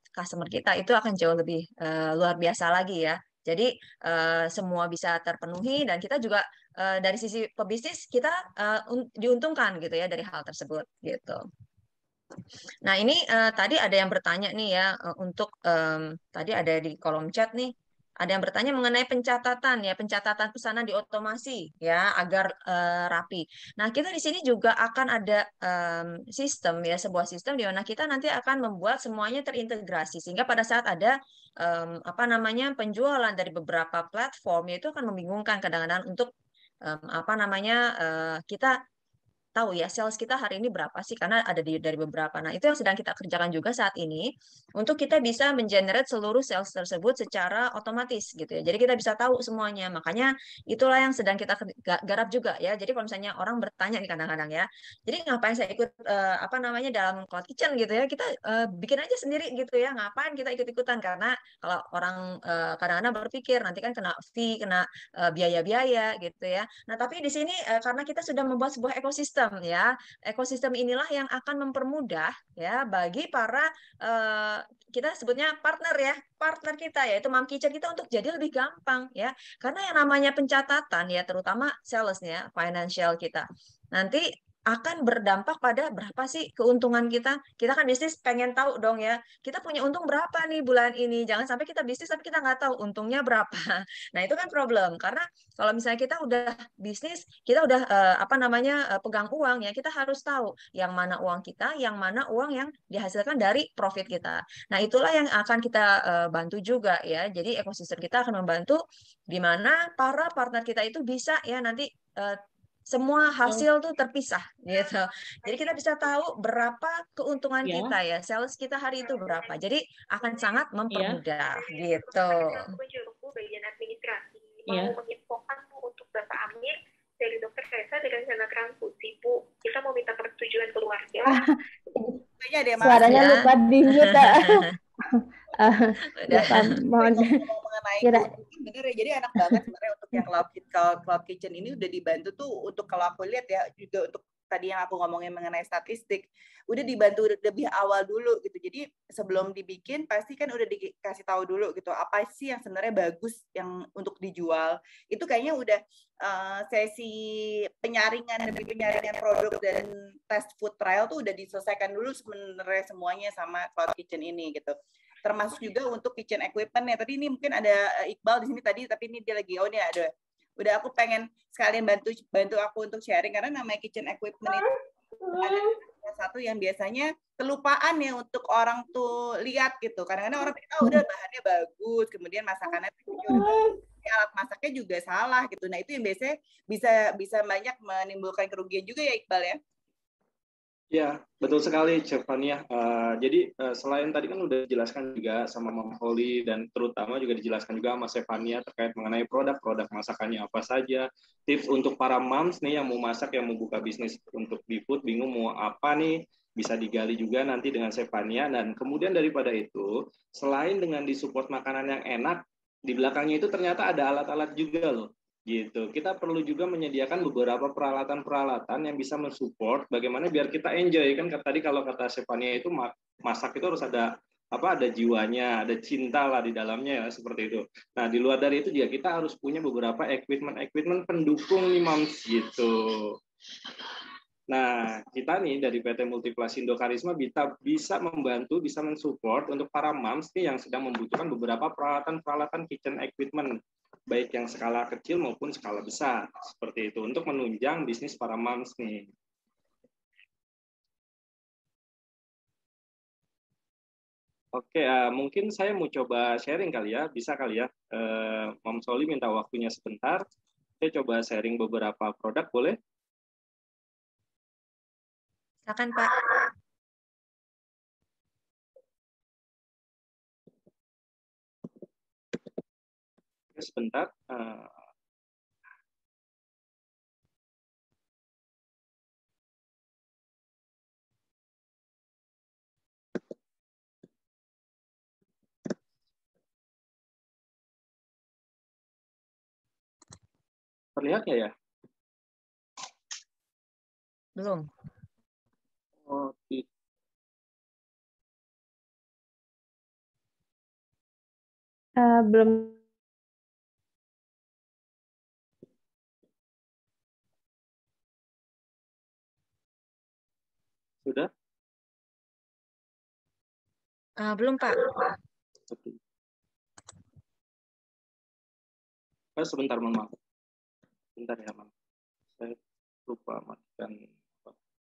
Speaker 3: customer kita, itu akan jauh lebih luar biasa lagi ya. Jadi semua bisa terpenuhi dan kita juga dari sisi pebisnis kita diuntungkan gitu ya dari hal tersebut gitu. Nah ini tadi ada yang bertanya nih ya untuk tadi ada di kolom chat nih. Ada yang bertanya mengenai pencatatan pesanan di otomasi ya agar rapi. Nah, kita di sini juga akan ada sistem ya, sebuah sistem di mana kita nanti akan membuat semuanya terintegrasi sehingga pada saat ada apa namanya penjualan dari beberapa platform ya, itu akan membingungkan kadang-kadang untuk apa namanya kita tahu ya sales kita hari ini berapa sih, karena ada dari beberapa. Nah, itu yang sedang kita kerjakan juga saat ini untuk kita bisa mengenerate seluruh sales tersebut secara otomatis gitu ya. Jadi kita bisa tahu semuanya. Makanya itulah yang sedang kita garap juga ya. Jadi kalau misalnya orang bertanya nih kadang-kadang ya, jadi ngapain saya ikut apa namanya dalam cloud kitchen gitu ya, kita bikin aja sendiri gitu ya, ngapain kita ikut-ikutan. Karena kalau orang kadang-kadang berpikir nanti kan kena fee, kena biaya-biaya gitu ya. Nah, tapi di sini karena kita sudah membuat sebuah ekosistem ya. Ekosistem inilah yang akan mempermudah ya bagi para kita sebutnya partner kita yaitu Mom Kitchen kita untuk jadi lebih gampang ya. Karena yang namanya pencatatan ya, terutama salesnya, financial kita, nanti akan berdampak pada berapa sih keuntungan kita. Kita kan bisnis pengen tahu dong ya, kita punya untung berapa nih bulan ini. Jangan sampai kita bisnis tapi kita nggak tahu untungnya berapa. Nah, itu kan problem. Karena kalau misalnya kita udah bisnis, kita udah apa namanya pegang uang ya, kita harus tahu yang mana uang kita, yang mana uang yang dihasilkan dari profit kita. Nah, itulah yang akan kita bantu juga ya. Jadi ekosistem kita akan membantu di mana para partner kita itu bisa ya nanti semua hasil tuh terpisah gitu. Jadi kita bisa tahu berapa keuntungan kita ya, sales kita hari itu berapa. Jadi akan sangat mempermudah gitu.
Speaker 5: Bagian administrasi mau menginfokan Bu untuk Bapak Amir dari Dokter Resa dari rencana transfusi Bu. Kita mau minta persetujuan keluarga.
Speaker 1: Suaranya lupa di mute.
Speaker 4: Mohon kira bener ya, jadi enak banget sebenarnya untuk yang cloud kitchen ini udah dibantu tuh untuk kalau aku lihat ya juga untuk tadi yang aku ngomongin mengenai statistik udah dibantu lebih awal dulu gitu. Jadi sebelum dibikin pasti kan udah dikasih tahu dulu gitu apa sih yang sebenarnya bagus yang untuk dijual. Itu kayaknya udah sesi penyaringan produk dan test food trial tuh udah diselesaikan dulu sebenarnya semuanya sama cloud kitchen ini gitu. Termasuk juga untuk kitchen equipment ya. Tadi ini mungkin ada Iqbal di sini tadi, tapi ini dia lagi nih ada. Udah aku pengen sekalian bantu aku untuk sharing karena namanya kitchen equipment itu ada satu yang biasanya kelupaan ya untuk orang tuh lihat gitu. Kadang-kadang orang pikir udah bahannya bagus, kemudian masakannya alat masaknya juga salah gitu. Nah itu yang biasanya bisa banyak menimbulkan kerugian juga ya Iqbal ya.
Speaker 6: Ya, betul sekali, Chef Fania. Jadi selain tadi kan udah dijelaskan juga sama Mama Holly dan terutama juga dijelaskan juga sama Chef Fania terkait mengenai produk-produk masakannya apa saja. Tips untuk para moms nih yang mau masak, yang mau buka bisnis untuk di food, bingung mau apa nih, bisa digali juga nanti dengan Chef Fania. Dan kemudian daripada itu, selain dengan disupport makanan yang enak, di belakangnya itu ternyata ada alat-alat juga loh. Gitu. Kita perlu juga menyediakan beberapa peralatan-peralatan yang bisa mensupport bagaimana biar kita enjoy kan tadi kalau kata Stefania itu masak itu harus ada ada jiwanya, ada cinta lah di dalamnya ya seperti itu. Nah, di luar dari itu juga kita harus punya beberapa equipment pendukung nih Moms gitu. Nah, kita nih dari PT Multiplas Indo Karisma bisa membantu, bisa mensupport untuk para moms nih yang sedang membutuhkan beberapa peralatan kitchen equipment baik yang skala kecil maupun skala besar seperti itu untuk menunjang bisnis para moms nih. Oke, mungkin saya mau coba sharing kali ya, bisa kali ya. Mom Soli minta waktunya sebentar. Saya coba sharing beberapa produk, boleh?
Speaker 3: Silakan Pak.
Speaker 6: Sebentar. Terlihat nggak ya?
Speaker 3: Belum.
Speaker 6: Oh,
Speaker 1: belum.
Speaker 6: Sudah?
Speaker 3: Belum Pak.
Speaker 6: Sebentar, Mama. Sebentar ya, Mama. Saya lupa matikan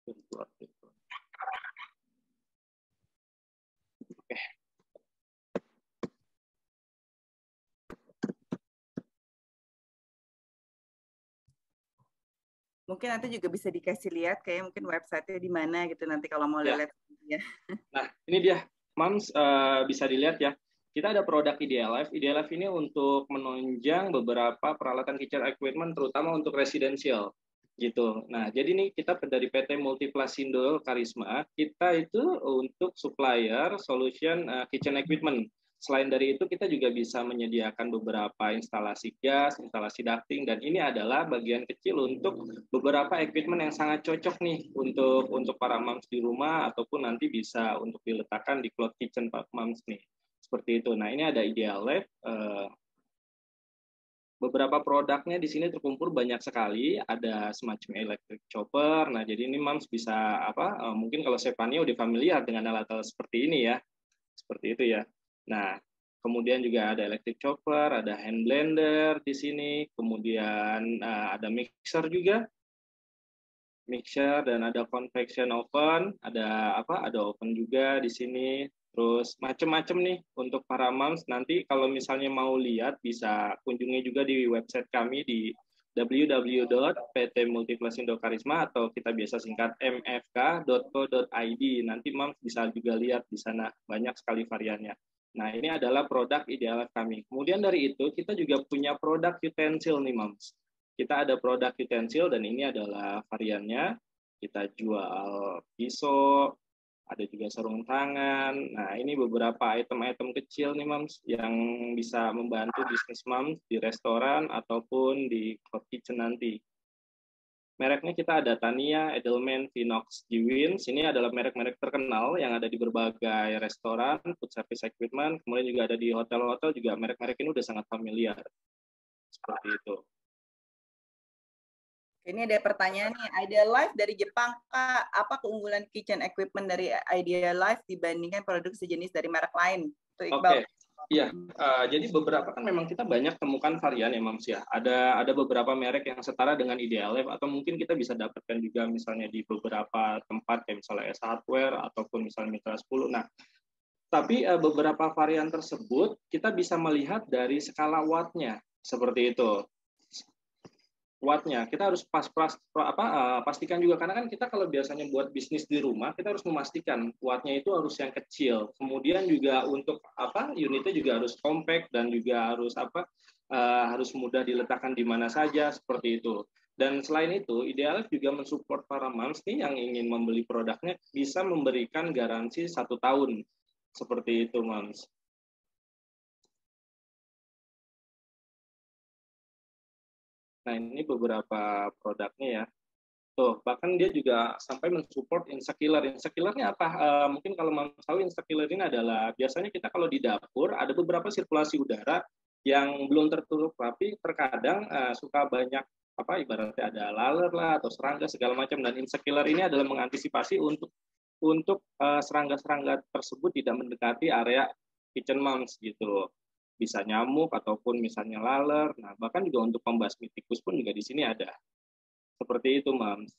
Speaker 6: virtual. Oke.
Speaker 4: Mungkin nanti juga bisa dikasih lihat kayak mungkin website-nya di mana gitu nanti kalau mau lihat ya.
Speaker 6: Nah, ini dia, Moms, bisa dilihat ya. Kita ada produk Idealife. Idealife ini untuk menunjang beberapa peralatan kitchen equipment terutama untuk residensial gitu. Nah, jadi nih kita dari PT Multiplas Indo Karisma, kita itu untuk supplier solution kitchen equipment. Selain dari itu, kita juga bisa menyediakan beberapa instalasi gas, instalasi ducting, dan ini adalah bagian kecil untuk beberapa equipment yang sangat cocok nih untuk para moms di rumah ataupun nanti bisa untuk diletakkan di cloud kitchen Pak moms nih. Seperti itu. Nah, ini ada Idealife. Beberapa produknya di sini terkumpul banyak sekali, ada semacam electric chopper. Nah, jadi ini moms bisa mungkin kalau Stefania udah familiar dengan alat-alat seperti ini ya. Seperti itu ya. Nah, kemudian juga ada electric chopper, ada hand blender di sini, kemudian ada mixer juga. Mixer dan ada convection oven, ada oven juga di sini. Terus macam-macam nih untuk para moms. Nanti kalau misalnya mau lihat bisa kunjungi juga di website kami di www.ptmultiplasindokarisma atau kita biasa singkat mfk.co.id. Nanti moms bisa juga lihat di sana banyak sekali variannya. Nah, ini adalah produk ideal kami. Kemudian dari itu kita juga punya produk utensil nih moms. Kita ada produk utensil dan ini adalah variannya. Kita jual pisau, ada juga sarung tangan. Nah, ini beberapa item-item kecil nih, Mams, yang bisa membantu bisnis Mams di restoran ataupun di cloud kitchen nanti. Mereknya kita ada Tania, Edelman, Vinox, Gwins. Ini adalah merek-merek terkenal yang ada di berbagai restoran, food service equipment, kemudian juga ada di hotel-hotel juga merek-merek ini udah sangat familiar. Seperti itu.
Speaker 4: Ini ada pertanyaan nih, Idea Life dari Jepang, Kak. Apa keunggulan kitchen equipment dari Idea Life dibandingkan produk sejenis dari merek lain?
Speaker 6: Oke, iya. Jadi beberapa kan memang kita banyak temukan varian ya, Mams ya. Ada beberapa merek yang setara dengan Idea Life, atau mungkin kita bisa dapatkan juga misalnya di beberapa tempat kayak misalnya S Hardware ataupun misalnya Mitra 10. Nah, tapi beberapa varian tersebut kita bisa melihat dari skala wattnya seperti itu. Wattnya kita harus pastikan juga, karena kan kita kalau biasanya buat bisnis di rumah kita harus memastikan wattnya itu harus yang kecil, kemudian juga untuk unitnya juga harus compact dan juga harus harus mudah diletakkan di mana saja seperti itu. Dan selain itu, Idealif juga mensupport para moms nih yang ingin membeli produknya bisa memberikan garansi 1 tahun seperti itu, moms. Nah, ini beberapa produknya ya. Tuh, bahkan dia juga sampai mensupport Instakiller. Instakillernya apa? Mungkin kalau mau tahu, Instakiller ini adalah biasanya kita kalau di dapur ada beberapa sirkulasi udara yang belum tertutup rapi, terkadang suka banyak ibaratnya ada laler lah atau serangga segala macam, dan Instakiller ini adalah mengantisipasi untuk serangga-serangga tersebut tidak mendekati area kitchen moms gitu. Bisa nyamuk ataupun misalnya laler. Nah, bahkan juga untuk pembasmi tikus pun juga di sini ada. Seperti itu, Mams.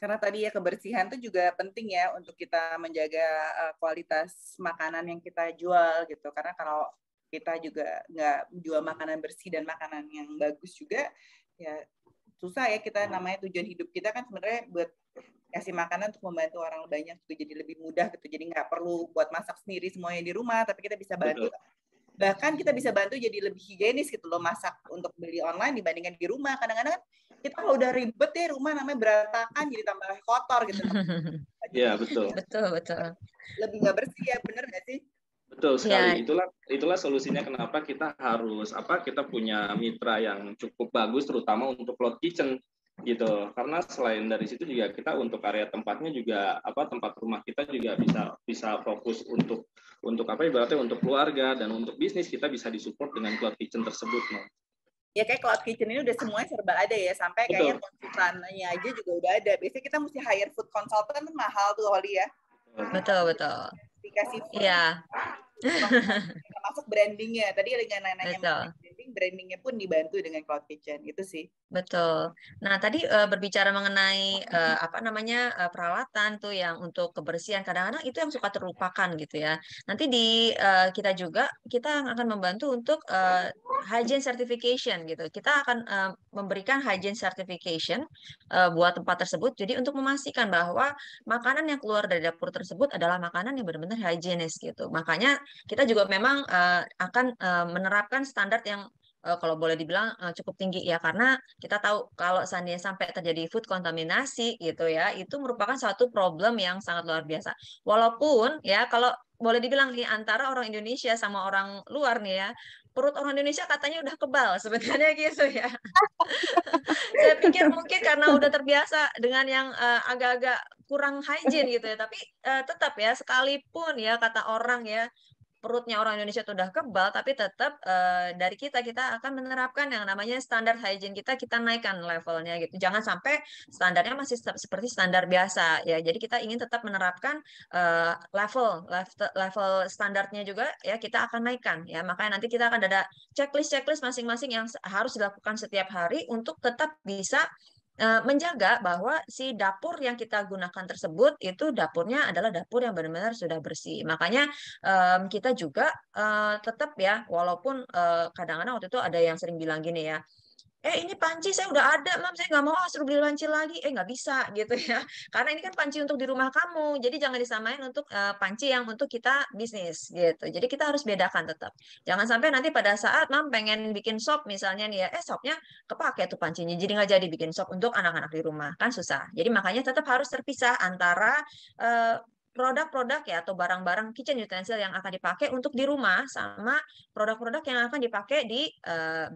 Speaker 4: Karena tadi ya kebersihan itu juga penting ya untuk kita menjaga kualitas makanan yang kita jual gitu. Karena kalau kita juga nggak jual makanan bersih dan makanan yang bagus juga, ya susah ya. Kita namanya tujuan hidup kita kan sebenarnya buat kasih makanan untuk membantu orang banyak juga jadi lebih mudah gitu. Jadi nggak perlu buat masak sendiri semuanya di rumah, tapi kita bisa bantu. Betul. Bahkan kita bisa bantu jadi lebih higienis gitu loh, masak untuk beli online dibandingkan di rumah. Kadang-kadang kita kalau udah ribet ya rumah namanya berantakan jadi tambah kotor gitu.
Speaker 6: Iya, betul.
Speaker 3: Betul.
Speaker 4: Lebih nggak bersih ya, bener nggak sih?
Speaker 6: Betul sekali. Ya. Itulah solusinya kenapa kita harus kita punya mitra yang cukup bagus terutama untuk cloud kitchen gitu. Karena selain dari situ juga kita untuk area tempatnya juga tempat rumah kita juga bisa fokus untuk ibaratnya untuk keluarga dan untuk bisnis kita bisa disupport dengan cloud kitchen tersebut, no.
Speaker 4: Ya kayak cloud kitchen ini udah semuanya serba ada ya, sampai kayaknya konsultannya aja juga udah ada. Biasanya kita mesti hire food consultant, mahal tuh Holly ya.
Speaker 3: Betul.
Speaker 4: Dikasih food.
Speaker 3: Iya.
Speaker 4: Termasuk brandingnya. Tadi dengan nanya brandingnya pun dibantu dengan cloud kitchen gitu sih.
Speaker 3: Betul. Nah, tadi berbicara mengenai peralatan tuh yang untuk kebersihan, kadang-kadang itu yang suka terlupakan gitu ya. Nanti di kita akan membantu untuk hygiene certification gitu. Kita akan memberikan hygiene certification buat tempat tersebut. Jadi untuk memastikan bahwa makanan yang keluar dari dapur tersebut adalah makanan yang benar-benar higienis gitu. Makanya kita juga memang akan menerapkan standar yang kalau boleh dibilang cukup tinggi ya, karena kita tahu kalau seandainya sampai terjadi food kontaminasi gitu ya, itu merupakan suatu problem yang sangat luar biasa. Walaupun ya kalau boleh dibilang nih antara orang Indonesia sama orang luar nih ya, perut orang Indonesia katanya udah kebal sebenarnya gitu ya. Saya pikir mungkin karena udah terbiasa dengan yang agak-agak kurang hygiene gitu ya, tapi tetap ya sekalipun ya kata orang ya perutnya orang Indonesia itu udah kebal, tapi tetap dari kita akan menerapkan yang namanya standar hygiene kita naikkan levelnya gitu. Jangan sampai standarnya masih seperti standar biasa ya. Jadi kita ingin tetap menerapkan level standarnya juga ya kita akan naikkan ya. Makanya nanti kita akan ada checklist masing-masing yang harus dilakukan setiap hari untuk tetap bisa menjaga bahwa si dapur yang kita gunakan tersebut itu dapurnya adalah dapur yang benar-benar sudah bersih. Makanya kita juga tetap ya, walaupun kadang-kadang waktu itu ada yang sering bilang gini ya, ini panci saya udah ada, Mam, saya nggak mau suruh beli panci lagi. Nggak bisa gitu ya. Karena ini kan panci untuk di rumah kamu. Jadi jangan disamain untuk panci yang untuk kita bisnis gitu. Jadi kita harus bedakan tetap. Jangan sampai nanti pada saat Mam pengen bikin shop misalnya nih ya, shopnya kepake tuh pancinya. Jadi nggak jadi bikin shop untuk anak-anak di rumah. Kan susah. Jadi makanya tetap harus terpisah antara produk-produk ya atau barang-barang kitchen utensil yang akan dipakai untuk di rumah sama produk-produk yang akan dipakai di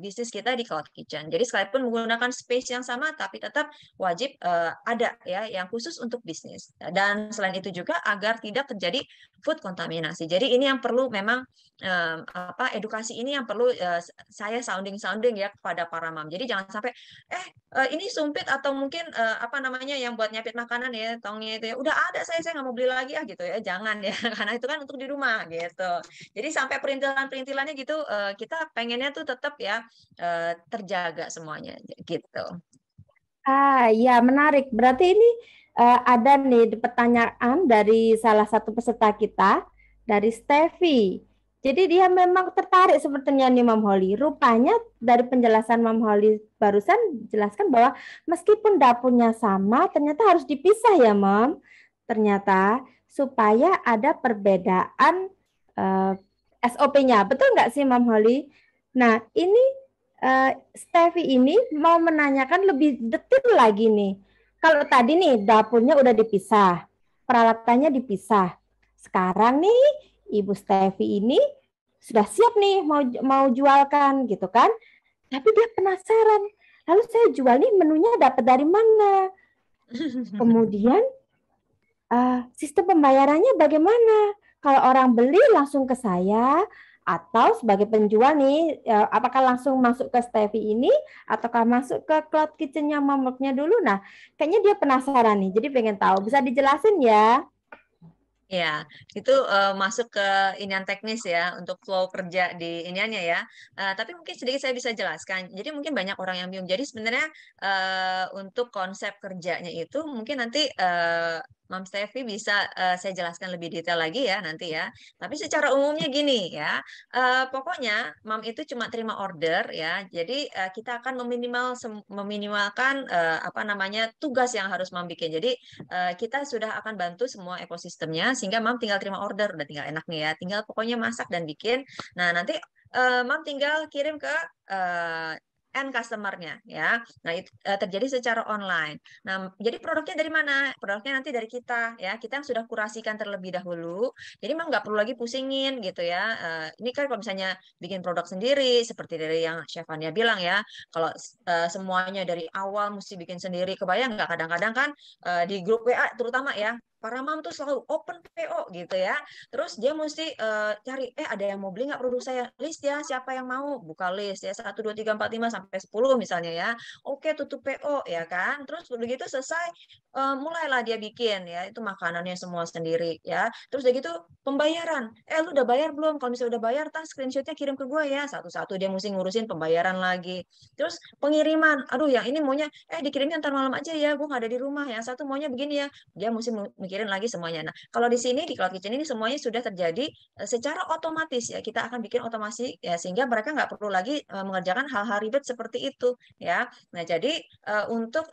Speaker 3: bisnis kita di cloud kitchen. Jadi sekalipun menggunakan space yang sama tapi tetap wajib ada ya yang khusus untuk bisnis. Dan selain itu juga agar tidak terjadi food kontaminasi. Jadi ini yang perlu memang edukasi ini yang perlu saya sounding ya kepada para mam. Jadi jangan sampai ini sumpit atau mungkin apa namanya yang buat nyapit makanan ya tongnya itu ya udah ada saya nggak mau beli lagi gitu ya, jangan ya karena itu kan untuk di rumah gitu. Jadi sampai perintilannya gitu kita pengennya tuh tetap ya terjaga semuanya gitu.
Speaker 1: Ya menarik. Berarti ini ada nih pertanyaan dari salah satu peserta kita, dari Steffi. Jadi dia memang tertarik sepertinya nih Mam Holly. Rupanya dari penjelasan Mam Holly barusan jelaskan bahwa meskipun dapurnya sama, ternyata harus dipisah ya Mam. Ternyata supaya ada perbedaan SOP-nya. Betul nggak sih Mam Holly? Nah ini Steffi ini mau menanyakan lebih detail lagi nih. Kalau tadi nih dapurnya udah dipisah, peralatannya dipisah. Sekarang nih Ibu Steffi ini sudah siap nih mau jualkan gitu kan. Tapi dia penasaran. Lalu saya jual nih menunya dapat dari mana? Kemudian sistem pembayarannya bagaimana? Kalau orang beli langsung ke saya atau sebagai penjual nih, apakah langsung masuk ke Steffi ini ataukah masuk ke cloud kitchen-nya Mamworknya dulu? Nah, kayaknya dia penasaran nih. Jadi pengen tahu. Bisa dijelasin ya?
Speaker 3: Ya, itu masuk ke inian teknis ya untuk flow kerja di iniannya ya. Tapi mungkin sedikit saya bisa jelaskan. Jadi mungkin banyak orang yang bingung. Jadi sebenarnya untuk konsep kerjanya itu mungkin nanti Mam Steffi bisa saya jelaskan lebih detail lagi ya nanti ya. Tapi secara umumnya gini ya, pokoknya Mam itu cuma terima order ya. Jadi kita akan meminimalkan apa namanya tugas yang harus Mam bikin. Jadi kita sudah akan bantu semua ekosistemnya sehingga Mam tinggal terima order, udah tinggal enak nih ya, tinggal pokoknya masak dan bikin. Nah nanti Mam tinggal kirim ke end customer-nya ya. Nah, itu terjadi secara online. Nah, jadi produknya dari mana? Produknya nanti dari kita ya. Kita yang sudah kurasikan terlebih dahulu. Jadi Mam nggak perlu lagi pusingin gitu ya. Ini kan kalau misalnya bikin produk sendiri seperti dari yang Chef Ania bilang ya, kalau semuanya dari awal mesti bikin sendiri, kebayang nggak kadang-kadang kan di grup WA terutama ya, para mam tuh selalu open PO gitu ya. Terus dia mesti cari, ada yang mau beli nggak produk saya? List ya, siapa yang mau? Buka list ya, 1, 2, 3, 4, 5, sampai 10 misalnya ya. Oke, tutup PO ya kan. Terus begitu selesai, mulailah dia bikin ya, itu makanannya semua sendiri ya. Terus udah gitu pembayaran. Lu udah bayar belum? Kalau misalnya udah bayar, screenshotnya kirim ke gue ya. Satu-satu dia mesti ngurusin pembayaran lagi. Terus pengiriman, aduh yang ini maunya, dikirimnya ntar malam aja ya, gue nggak ada di rumah. Yang satu maunya begini ya, dia mesti mikirin lagi semuanya. Nah, kalau di sini di Cloud Kitchen ini semuanya sudah terjadi secara otomatis ya. Kita akan bikin otomasi ya sehingga mereka nggak perlu lagi mengerjakan hal-hal ribet seperti itu ya. Nah, jadi untuk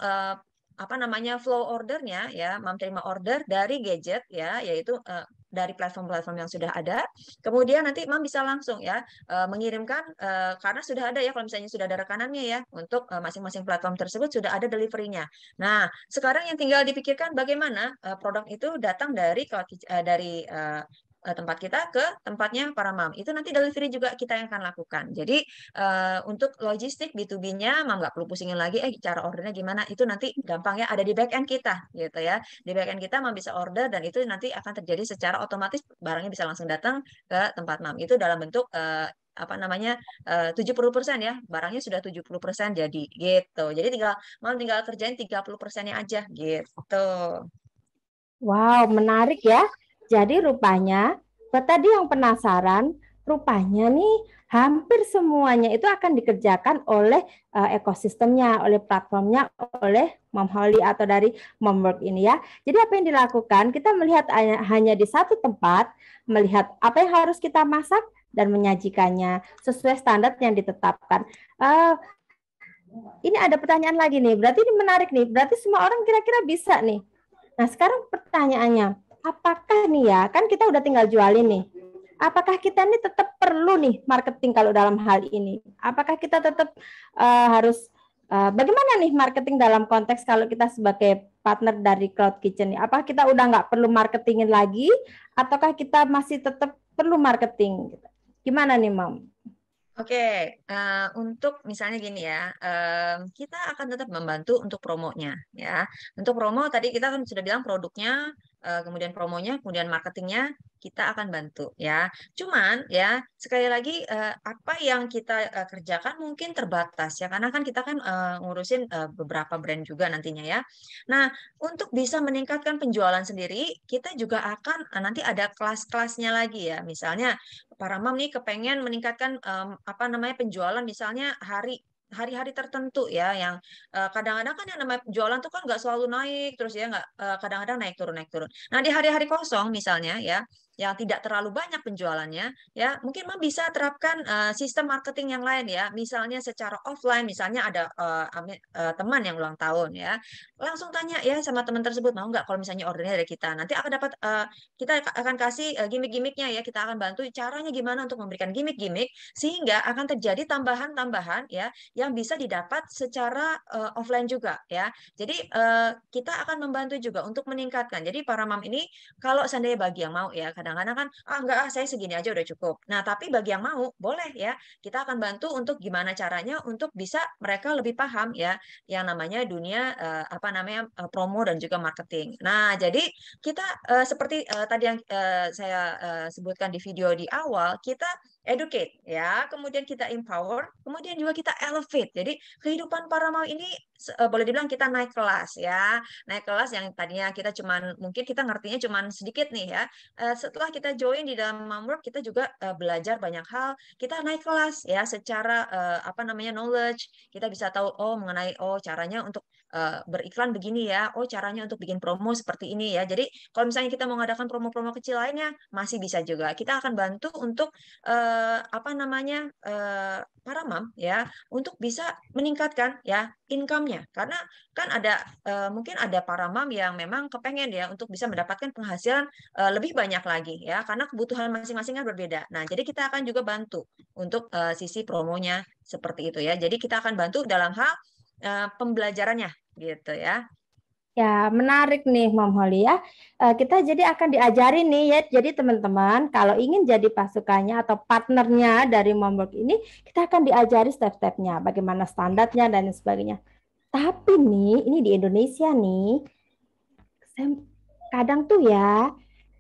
Speaker 3: apa namanya flow ordernya ya, Mam terima order dari gadget ya, yaitu dari platform-platform yang sudah ada. Kemudian nanti Mam bisa langsung ya mengirimkan karena sudah ada ya, kalau misalnya sudah ada rekanannya ya untuk masing-masing platform tersebut sudah ada delivery-nya. Nah, sekarang yang tinggal dipikirkan bagaimana produk itu datang dari tempat kita ke tempatnya para mam. Itu nanti delivery juga kita yang akan lakukan. Jadi untuk logistik B2B-nya mam nggak perlu pusingin lagi cara ordernya gimana. Itu nanti gampang ya, ada di back end kita gitu ya. Di back end kita mam bisa order dan itu nanti akan terjadi secara otomatis, barangnya bisa langsung datang ke tempat mam. Itu dalam bentuk apa namanya 70% ya, barangnya sudah 70% jadi gitu. Jadi mam tinggal kerjain 30%-nya aja gitu.
Speaker 1: Wow, menarik ya. Jadi rupanya, buat tadi yang penasaran, rupanya nih hampir semuanya itu akan dikerjakan oleh ekosistemnya, oleh platformnya, oleh Mam Holly atau dari Mamwork ini ya. Jadi apa yang dilakukan? Kita melihat hanya di satu tempat, melihat apa yang harus kita masak dan menyajikannya sesuai standar yang ditetapkan. Ini ada pertanyaan lagi nih, berarti ini menarik nih, berarti semua orang kira-kira bisa nih. Nah sekarang pertanyaannya, apakah nih ya, kan kita udah tinggal jualin nih, apakah kita ini tetap perlu nih marketing kalau dalam hal ini? Apakah kita tetap harus bagaimana nih marketing dalam konteks kalau kita sebagai partner dari Cloud Kitchen? Apakah kita udah nggak perlu marketingin lagi, ataukah kita masih tetap perlu marketing? Gimana nih, Mam?
Speaker 3: Oke, untuk misalnya gini ya, kita akan tetap membantu untuk promonya, ya. Untuk promo tadi kita kan sudah bilang produknya, kemudian promonya, kemudian marketingnya kita akan bantu, ya. Cuman ya sekali lagi apa yang kita kerjakan mungkin terbatas, ya, karena kan kita kan ngurusin beberapa brand juga nantinya, ya. Nah, untuk bisa meningkatkan penjualan sendiri, kita juga akan nanti ada kelas-kelasnya lagi ya, misalnya. Para mam nih kepengen meningkatkan apa namanya penjualan misalnya hari-hari tertentu ya yang kadang-kadang kan yang namanya penjualan tuh kan nggak selalu naik terus ya nggak kadang-kadang naik turun naik turun. Nah di hari-hari kosong misalnya ya yang tidak terlalu banyak penjualannya ya mungkin mam bisa terapkan sistem marketing yang lain ya misalnya secara offline misalnya ada teman yang ulang tahun ya langsung tanya ya sama teman tersebut mau nggak kalau misalnya ordernya dari kita nanti akan dapat kita akan kasih gimmick-gimmicknya ya kita akan bantu caranya gimana untuk memberikan gimmick-gimmick sehingga akan terjadi tambahan-tambahan ya yang bisa didapat secara offline juga ya jadi kita akan membantu juga untuk meningkatkan jadi para mam ini kalau seandainya bagi yang mau ya kadang-kadang kan enggak saya segini aja udah cukup nah tapi bagi yang mau boleh ya kita akan bantu untuk gimana caranya untuk bisa mereka lebih paham ya yang namanya dunia apa namanya promo dan juga marketing nah jadi kita seperti tadi yang saya sebutkan di video di awal, kita educate ya, kemudian kita empower, kemudian juga kita elevate. Jadi kehidupan para mau ini boleh dibilang kita naik kelas ya, naik kelas yang tadinya kita cuman mungkin kita ngertinya cuman sedikit nih ya. Setelah kita join di dalam Momwork, kita juga belajar banyak hal. Kita naik kelas ya, secara apa namanya knowledge. Kita bisa tahu oh mengenai oh caranya untuk beriklan begini ya, oh caranya untuk bikin promo seperti ini ya. Jadi kalau misalnya kita mau mengadakan promo-promo kecil lainnya, masih bisa juga. Kita akan bantu untuk apa namanya para mam ya, untuk bisa meningkatkan ya income-nya. Karena kan ada mungkin ada para mam yang memang kepengen ya untuk bisa mendapatkan penghasilan lebih banyak lagi ya, karena kebutuhan masing-masing kan berbeda. Nah, jadi kita akan juga bantu untuk sisi promonya seperti itu ya. Jadi kita akan bantu dalam hal pembelajarannya gitu ya.
Speaker 1: Ya, menarik nih, Mam Holly ya. Kita jadi akan diajarin nih ya. Jadi teman-teman, kalau ingin jadi pasukannya atau partnernya dari Momwork ini, kita akan diajari step-stepnya, bagaimana standarnya dan sebagainya. Tapi nih, ini di Indonesia nih, kadang tuh ya,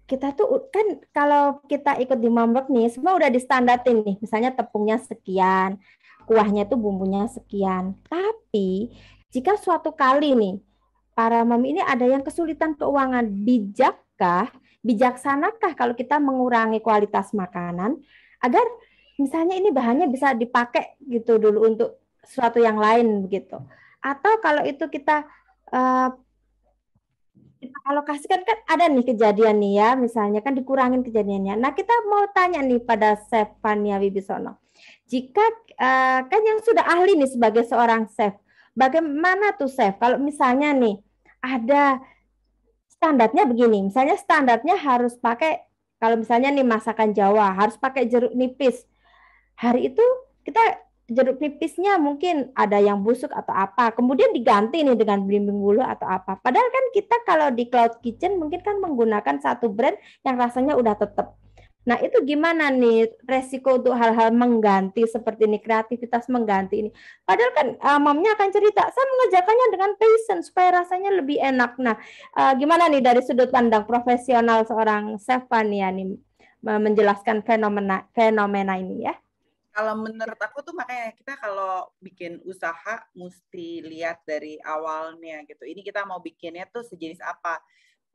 Speaker 1: kita tuh kan kalau kita ikut di Momwork nih, semua udah distandarin nih. Misalnya tepungnya sekian, kuahnya tuh bumbunya sekian. Tapi jika suatu kali nih para mami ini ada yang kesulitan keuangan, bijaksanakah kalau kita mengurangi kualitas makanan agar misalnya ini bahannya bisa dipakai gitu dulu untuk sesuatu yang lain begitu. Atau kalau itu kita kita alokasikan kan ada nih kejadian nih ya, misalnya kan dikurangin kejadiannya. Nah kita mau tanya nih pada Chef Fania Wibisono, jika kan yang sudah ahli nih sebagai seorang chef, bagaimana tuh chef kalau misalnya nih ada standarnya begini, misalnya standarnya harus pakai, kalau misalnya nih masakan Jawa harus pakai jeruk nipis. Hari itu kita jeruk nipisnya mungkin ada yang busuk atau apa, kemudian diganti nih dengan belimbing bulu atau apa. Padahal kan kita kalau di Cloud Kitchen mungkin kan menggunakan satu brand yang rasanya udah tetap. Nah, itu gimana nih resiko untuk hal-hal mengganti seperti ini, kreativitas mengganti ini. Padahal kan mamnya akan cerita, saya mengerjakannya dengan passion supaya rasanya lebih enak. Nah, gimana nih dari sudut pandang profesional seorang chef Fania nih menjelaskan fenomena ini ya?
Speaker 4: Kalau menurut aku tuh makanya kita kalau bikin usaha mesti lihat dari awalnya gitu. Ini kita mau bikinnya tuh sejenis apa?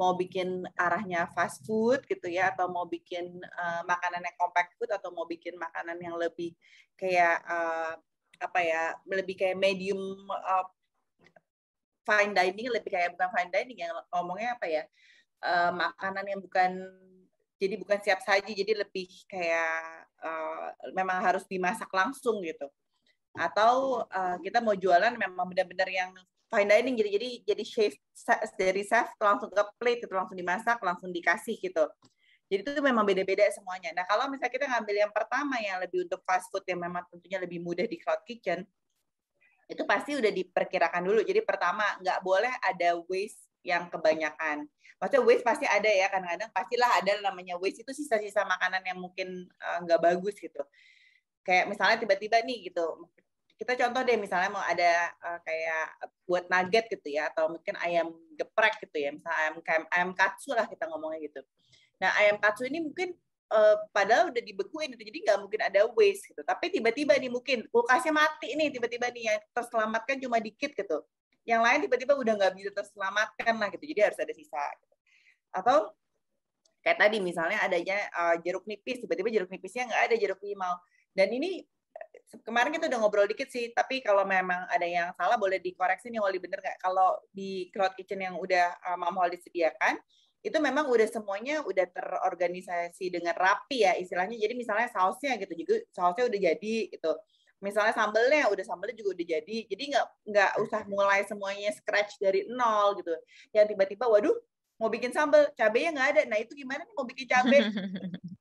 Speaker 4: Mau bikin arahnya fast food gitu ya, atau mau bikin makanan yang compact food, atau mau bikin makanan yang lebih kayak apa ya, lebih kayak medium fine dining, lebih kayak bukan fine dining yang ngomongnya apa ya, makanan yang bukan jadi bukan siap saji, jadi lebih kayak memang harus dimasak langsung gitu. Atau kita mau jualan memang benar-benar yang fine dining gitu. Jadi chef dari chef langsung ke plate itu langsung dimasak, langsung dikasih gitu. Jadi itu memang beda-beda semuanya. Nah, kalau misalnya kita ngambil yang pertama yang lebih untuk fast food yang memang tentunya lebih mudah di cloud kitchen, itu pasti udah diperkirakan dulu. Jadi pertama, nggak boleh ada waste yang kebanyakan. Maksudnya waste pasti ada ya, kadang-kadang pastilah ada namanya waste, itu sisa-sisa makanan yang mungkin nggak bagus gitu. Kayak misalnya tiba-tiba nih gitu, kita contoh deh misalnya mau ada kayak buat nugget gitu ya, atau mungkin ayam geprek gitu ya, misalnya ayam katsu lah kita ngomongnya gitu. Nah, ayam katsu ini mungkin padahal udah dibekuin gitu, jadi nggak mungkin ada waste gitu. Tapi tiba-tiba nih mungkin kulkasnya mati nih, tiba-tiba nih yang terselamatkan cuma dikit gitu. Yang lain tiba-tiba udah nggak bisa terselamatkan lah gitu, jadi harus ada sisa. Gitu. Atau kayak tadi misalnya adanya jeruk nipis, tiba-tiba jeruk nipisnya nggak ada, jeruk limau. Dan ini kemarin kita udah ngobrol dikit sih, tapi kalau memang ada yang salah boleh dikoreksi nih Holly, bener nggak? Kalau di cloud kitchen yang udah Mam Holly disediakan, itu memang udah semuanya udah terorganisasi dengan rapi ya istilahnya. Jadi misalnya sausnya gitu juga, sausnya udah jadi gitu. Misalnya sambelnya juga udah jadi. Jadi nggak usah mulai semuanya scratch dari nol gitu. Yang tiba-tiba waduh mau bikin sambel, cabenya nggak ada. Nah itu gimana nih mau bikin cabai?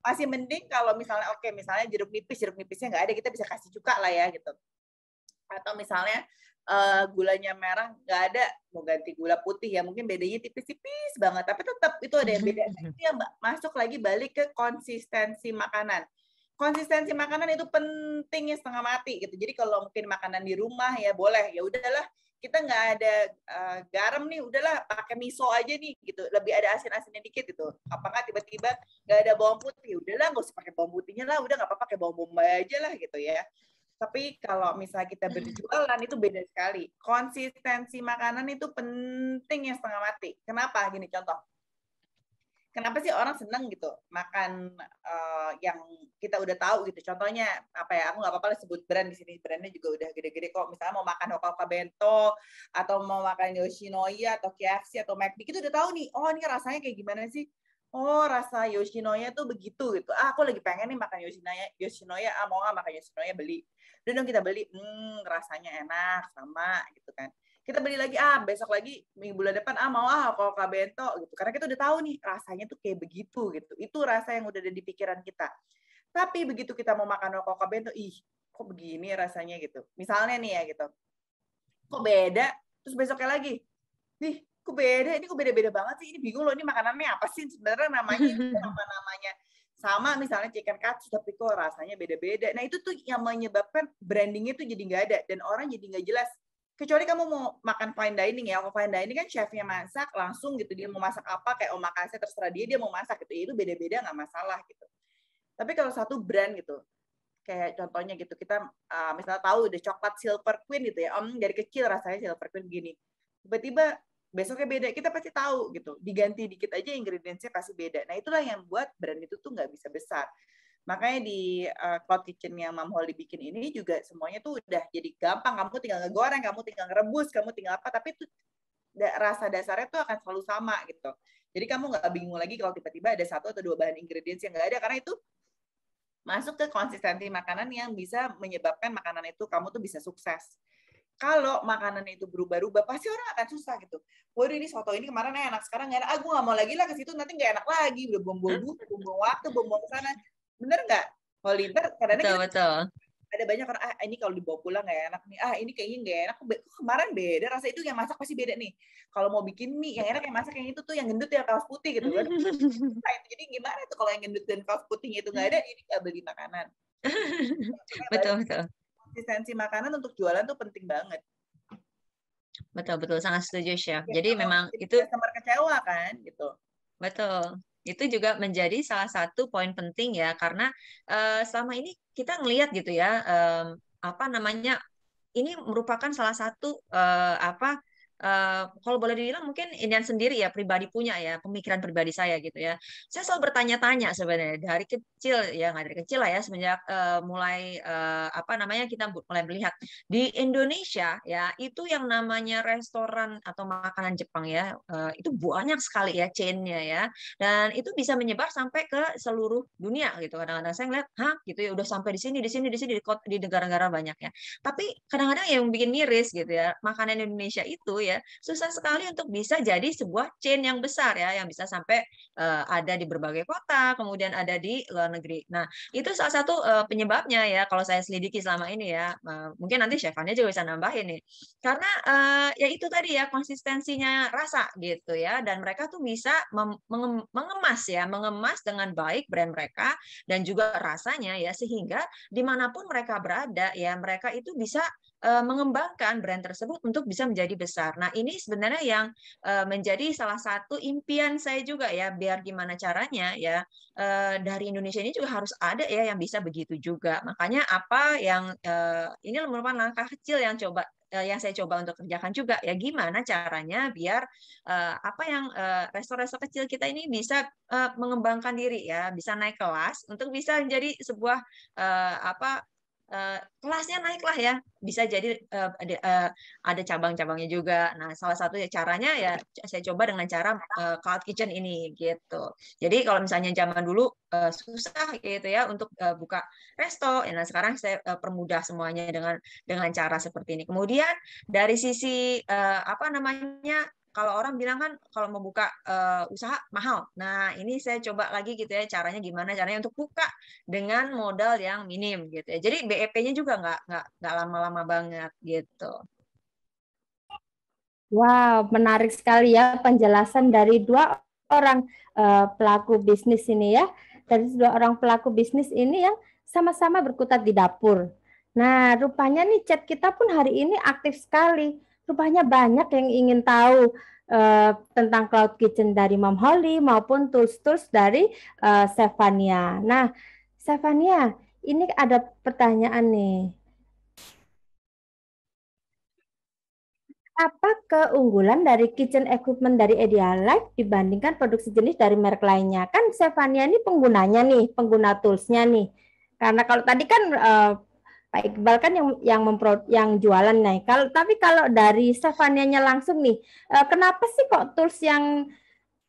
Speaker 4: Masih mending kalau misalnya misalnya jeruk nipisnya nggak ada, kita bisa kasih cuka lah ya gitu. Atau misalnya gulanya merah nggak ada, mau ganti gula putih ya mungkin bedanya tipis-tipis banget, tapi tetap itu ada yang beda. Itu yang masuk lagi balik ke konsistensi makanan. Konsistensi makanan itu pentingnya setengah mati gitu. Jadi kalau mungkin makanan di rumah ya boleh, ya udahlah kita nggak ada garam nih, udahlah pakai miso aja nih gitu, lebih ada asin-asinnya dikit gitu. Apakah tiba-tiba nggak ada bawang putih, udahlah nggak usah pakai bawang putihnya lah, udah nggak apa-apa pakai bawang bombay aja lah gitu ya. Tapi kalau misalnya kita berjualan itu beda sekali. Konsistensi makanan itu penting yang setengah mati. Kenapa? Gini contoh. Kenapa sih orang seneng gitu makan yang kita udah tahu gitu. Contohnya apa ya? Aku nggak apa-apa sebut brand di sini. Brandnya juga udah gede-gede kok. Misalnya mau makan Hoka Bento atau mau makan Yoshinoya atau KFC atau McD, itu udah tahu nih. Oh ini rasanya kayak gimana sih? Oh rasa Yoshinoya tuh begitu gitu. Aku lagi pengen nih makan Yoshinoya. Mau nggak makan Yoshinoya, beli. Udah dong kita beli, rasanya enak sama gitu kan. Kita beli lagi, besok lagi minggu bulan depan mau Hoka Bento gitu. Karena kita udah tahu nih rasanya tuh kayak begitu gitu. Itu rasa yang udah ada di pikiran kita. Tapi begitu kita mau makan Hoka Bento, kok begini rasanya gitu. Misalnya nih ya gitu. Kok beda? Terus besoknya lagi, kok beda? Ini kok beda-beda banget sih? Ini bingung loh, ini makanannya apa sih? Sebenarnya namanya sama misalnya chicken katsu, tapi kok rasanya beda-beda. Nah itu tuh yang menyebabkan brandingnya tuh jadi nggak ada dan orang jadi nggak jelas. Kecuali kamu mau makan fine dining ya, kalau fine dining kan chefnya masak langsung gitu, dia mau masak apa kayak omakase terserah dia mau masak gitu, itu beda-beda nggak masalah gitu. Tapi kalau satu brand gitu, kayak contohnya gitu kita misalnya tahu udah coklat Silver Queen gitu ya, dari kecil rasanya Silver Queen gini, tiba-tiba besoknya beda, kita pasti tahu gitu. Diganti dikit aja ingredients-nya pasti beda. Nah, itulah yang buat brand itu tuh nggak bisa besar. Makanya di cloud kitchen yang Mam Holly bikin ini juga semuanya tuh udah jadi gampang. Kamu tinggal ngegoreng, kamu tinggal ngerebus, kamu tinggal apa, tapi itu rasa dasarnya tuh akan selalu sama gitu. Jadi kamu nggak bingung lagi kalau tiba-tiba ada 1 atau 2 bahan ingredients yang nggak ada, karena itu masuk ke konsistensi makanan yang bisa menyebabkan makanan itu kamu tuh bisa sukses. Kalau makanan itu berubah-ubah, pasti orang akan susah gitu. Waduh ini soto ini kemarin enak, sekarang nggak enak. Gue nggak mau lagi lah ke situ, nanti nggak enak lagi. Udah buang-buang waktu, buang-buang ke sana. Bener nggak? Holly, kadang-kadang
Speaker 3: betul.
Speaker 4: Ada banyak orang, ini kalau dibawa pulang nggak enak nih. Ini kayaknya nggak enak. Kemarin beda, rasa itu yang masak pasti beda nih. Kalau mau bikin mie, yang enak yang masak yang itu tuh, yang gendut yang kaos putih gitu. Jadi gimana tuh kalau yang gendut dan kaos putihnya itu nggak ada, ini nggak beli makanan.
Speaker 3: Betul.
Speaker 4: Konsistensi makanan untuk jualan tuh penting banget.
Speaker 3: Betul, sangat setuju, Chef.
Speaker 4: Ya,
Speaker 3: jadi memang itu
Speaker 4: customer kecewa kan gitu.
Speaker 3: Betul. Itu juga menjadi salah satu poin penting ya, karena selama ini kita ngelihat gitu ya, apa namanya, ini merupakan salah satu kalau boleh dibilang mungkin Indian sendiri ya pribadi punya ya pemikiran pribadi saya gitu ya. Saya selalu bertanya-tanya sebenarnya dari kecil ya nggak dari kecil lah ya semenjak mulai apa namanya kita mulai melihat di Indonesia ya itu yang namanya restoran atau makanan Jepang ya itu banyak sekali ya chainnya ya dan itu bisa menyebar sampai ke seluruh dunia gitu. Kadang-kadang saya ngeliat gitu ya udah sampai di sini di negara-negara banyak ya. Tapi kadang-kadang yang bikin miris gitu ya makanan Indonesia itu ya susah sekali untuk bisa jadi sebuah chain yang besar ya, yang bisa sampai ada di berbagai kota, kemudian ada di luar negeri. Nah, itu salah satu penyebabnya ya, kalau saya selidiki selama ini ya, mungkin nanti Chefanya juga bisa nambahin nih. Karena ya itu tadi ya, konsistensinya rasa gitu ya, dan mereka tuh bisa mengemas dengan baik brand mereka, dan juga rasanya ya, sehingga dimanapun mereka berada ya, mereka itu bisa mengembangkan brand tersebut untuk bisa menjadi besar. Nah, ini sebenarnya yang menjadi salah satu impian saya juga ya, biar gimana caranya ya dari Indonesia ini juga harus ada ya yang bisa begitu juga. Makanya apa yang ini merupakan langkah kecil yang saya coba untuk kerjakan juga ya gimana caranya biar apa yang resto-resto kecil kita ini bisa mengembangkan diri ya, bisa naik kelas untuk bisa menjadi sebuah apa kelasnya naik lah ya, bisa jadi ada cabang-cabangnya juga. Nah, salah satu caranya ya saya coba dengan cara cloud kitchen ini gitu. Jadi kalau misalnya zaman dulu susah gitu ya untuk buka resto, nah sekarang saya permudah semuanya dengan cara seperti ini. Kemudian dari sisi apa namanya kalau orang bilang kan kalau mau buka usaha mahal. Nah, ini saya coba lagi gitu ya caranya gimana caranya untuk buka dengan modal yang minim gitu ya. Jadi BEP-nya juga nggak lama-lama banget gitu.
Speaker 1: Wow, menarik sekali ya penjelasan dari dua orang pelaku bisnis ini ya. Dari dua orang pelaku bisnis ini yang sama-sama berkutat di dapur. Nah, rupanya nih chat kita pun hari ini aktif sekali. Rupanya banyak yang ingin tahu tentang Cloud Kitchen dari Mom Holly maupun tools-tools dari Stefania. Nah, Stefania, ini ada pertanyaan nih. Apa keunggulan dari kitchen equipment dari Idealife dibandingkan produk sejenis dari merek lainnya? Kan Stefania ini penggunanya nih, pengguna toolsnya nih. Karena kalau tadi kan Pak Iqbal kan yang jualan nih. Tapi kalau dari Stefanianya langsung nih, kenapa sih kok tools yang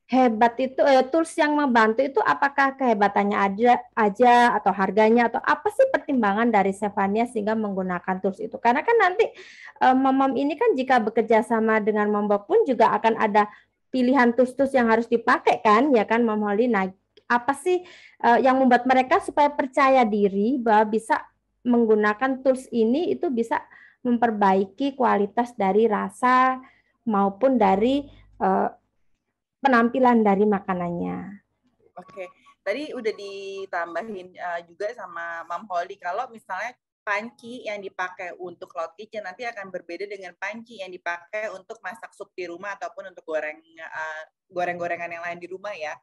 Speaker 1: hebat itu tools yang membantu itu apakah kehebatannya aja atau harganya atau apa sih pertimbangan dari Stefania sehingga menggunakan tools itu? Karena kan nanti mom ini kan jika bekerja sama dengan Mombok pun juga akan ada pilihan tools-tools yang harus dipakai kan ya kan Mom Holly. Nah, apa sih yang membuat mereka supaya percaya diri bahwa bisa menggunakan tools ini itu bisa memperbaiki kualitas dari rasa maupun dari penampilan dari makanannya.
Speaker 4: Oke, tadi udah ditambahin juga sama Mam Holly kalau misalnya panci yang dipakai untuk cloud kitchen nanti akan berbeda dengan panci yang dipakai untuk masak sup di rumah ataupun untuk goreng-gorengan yang lain di rumah ya.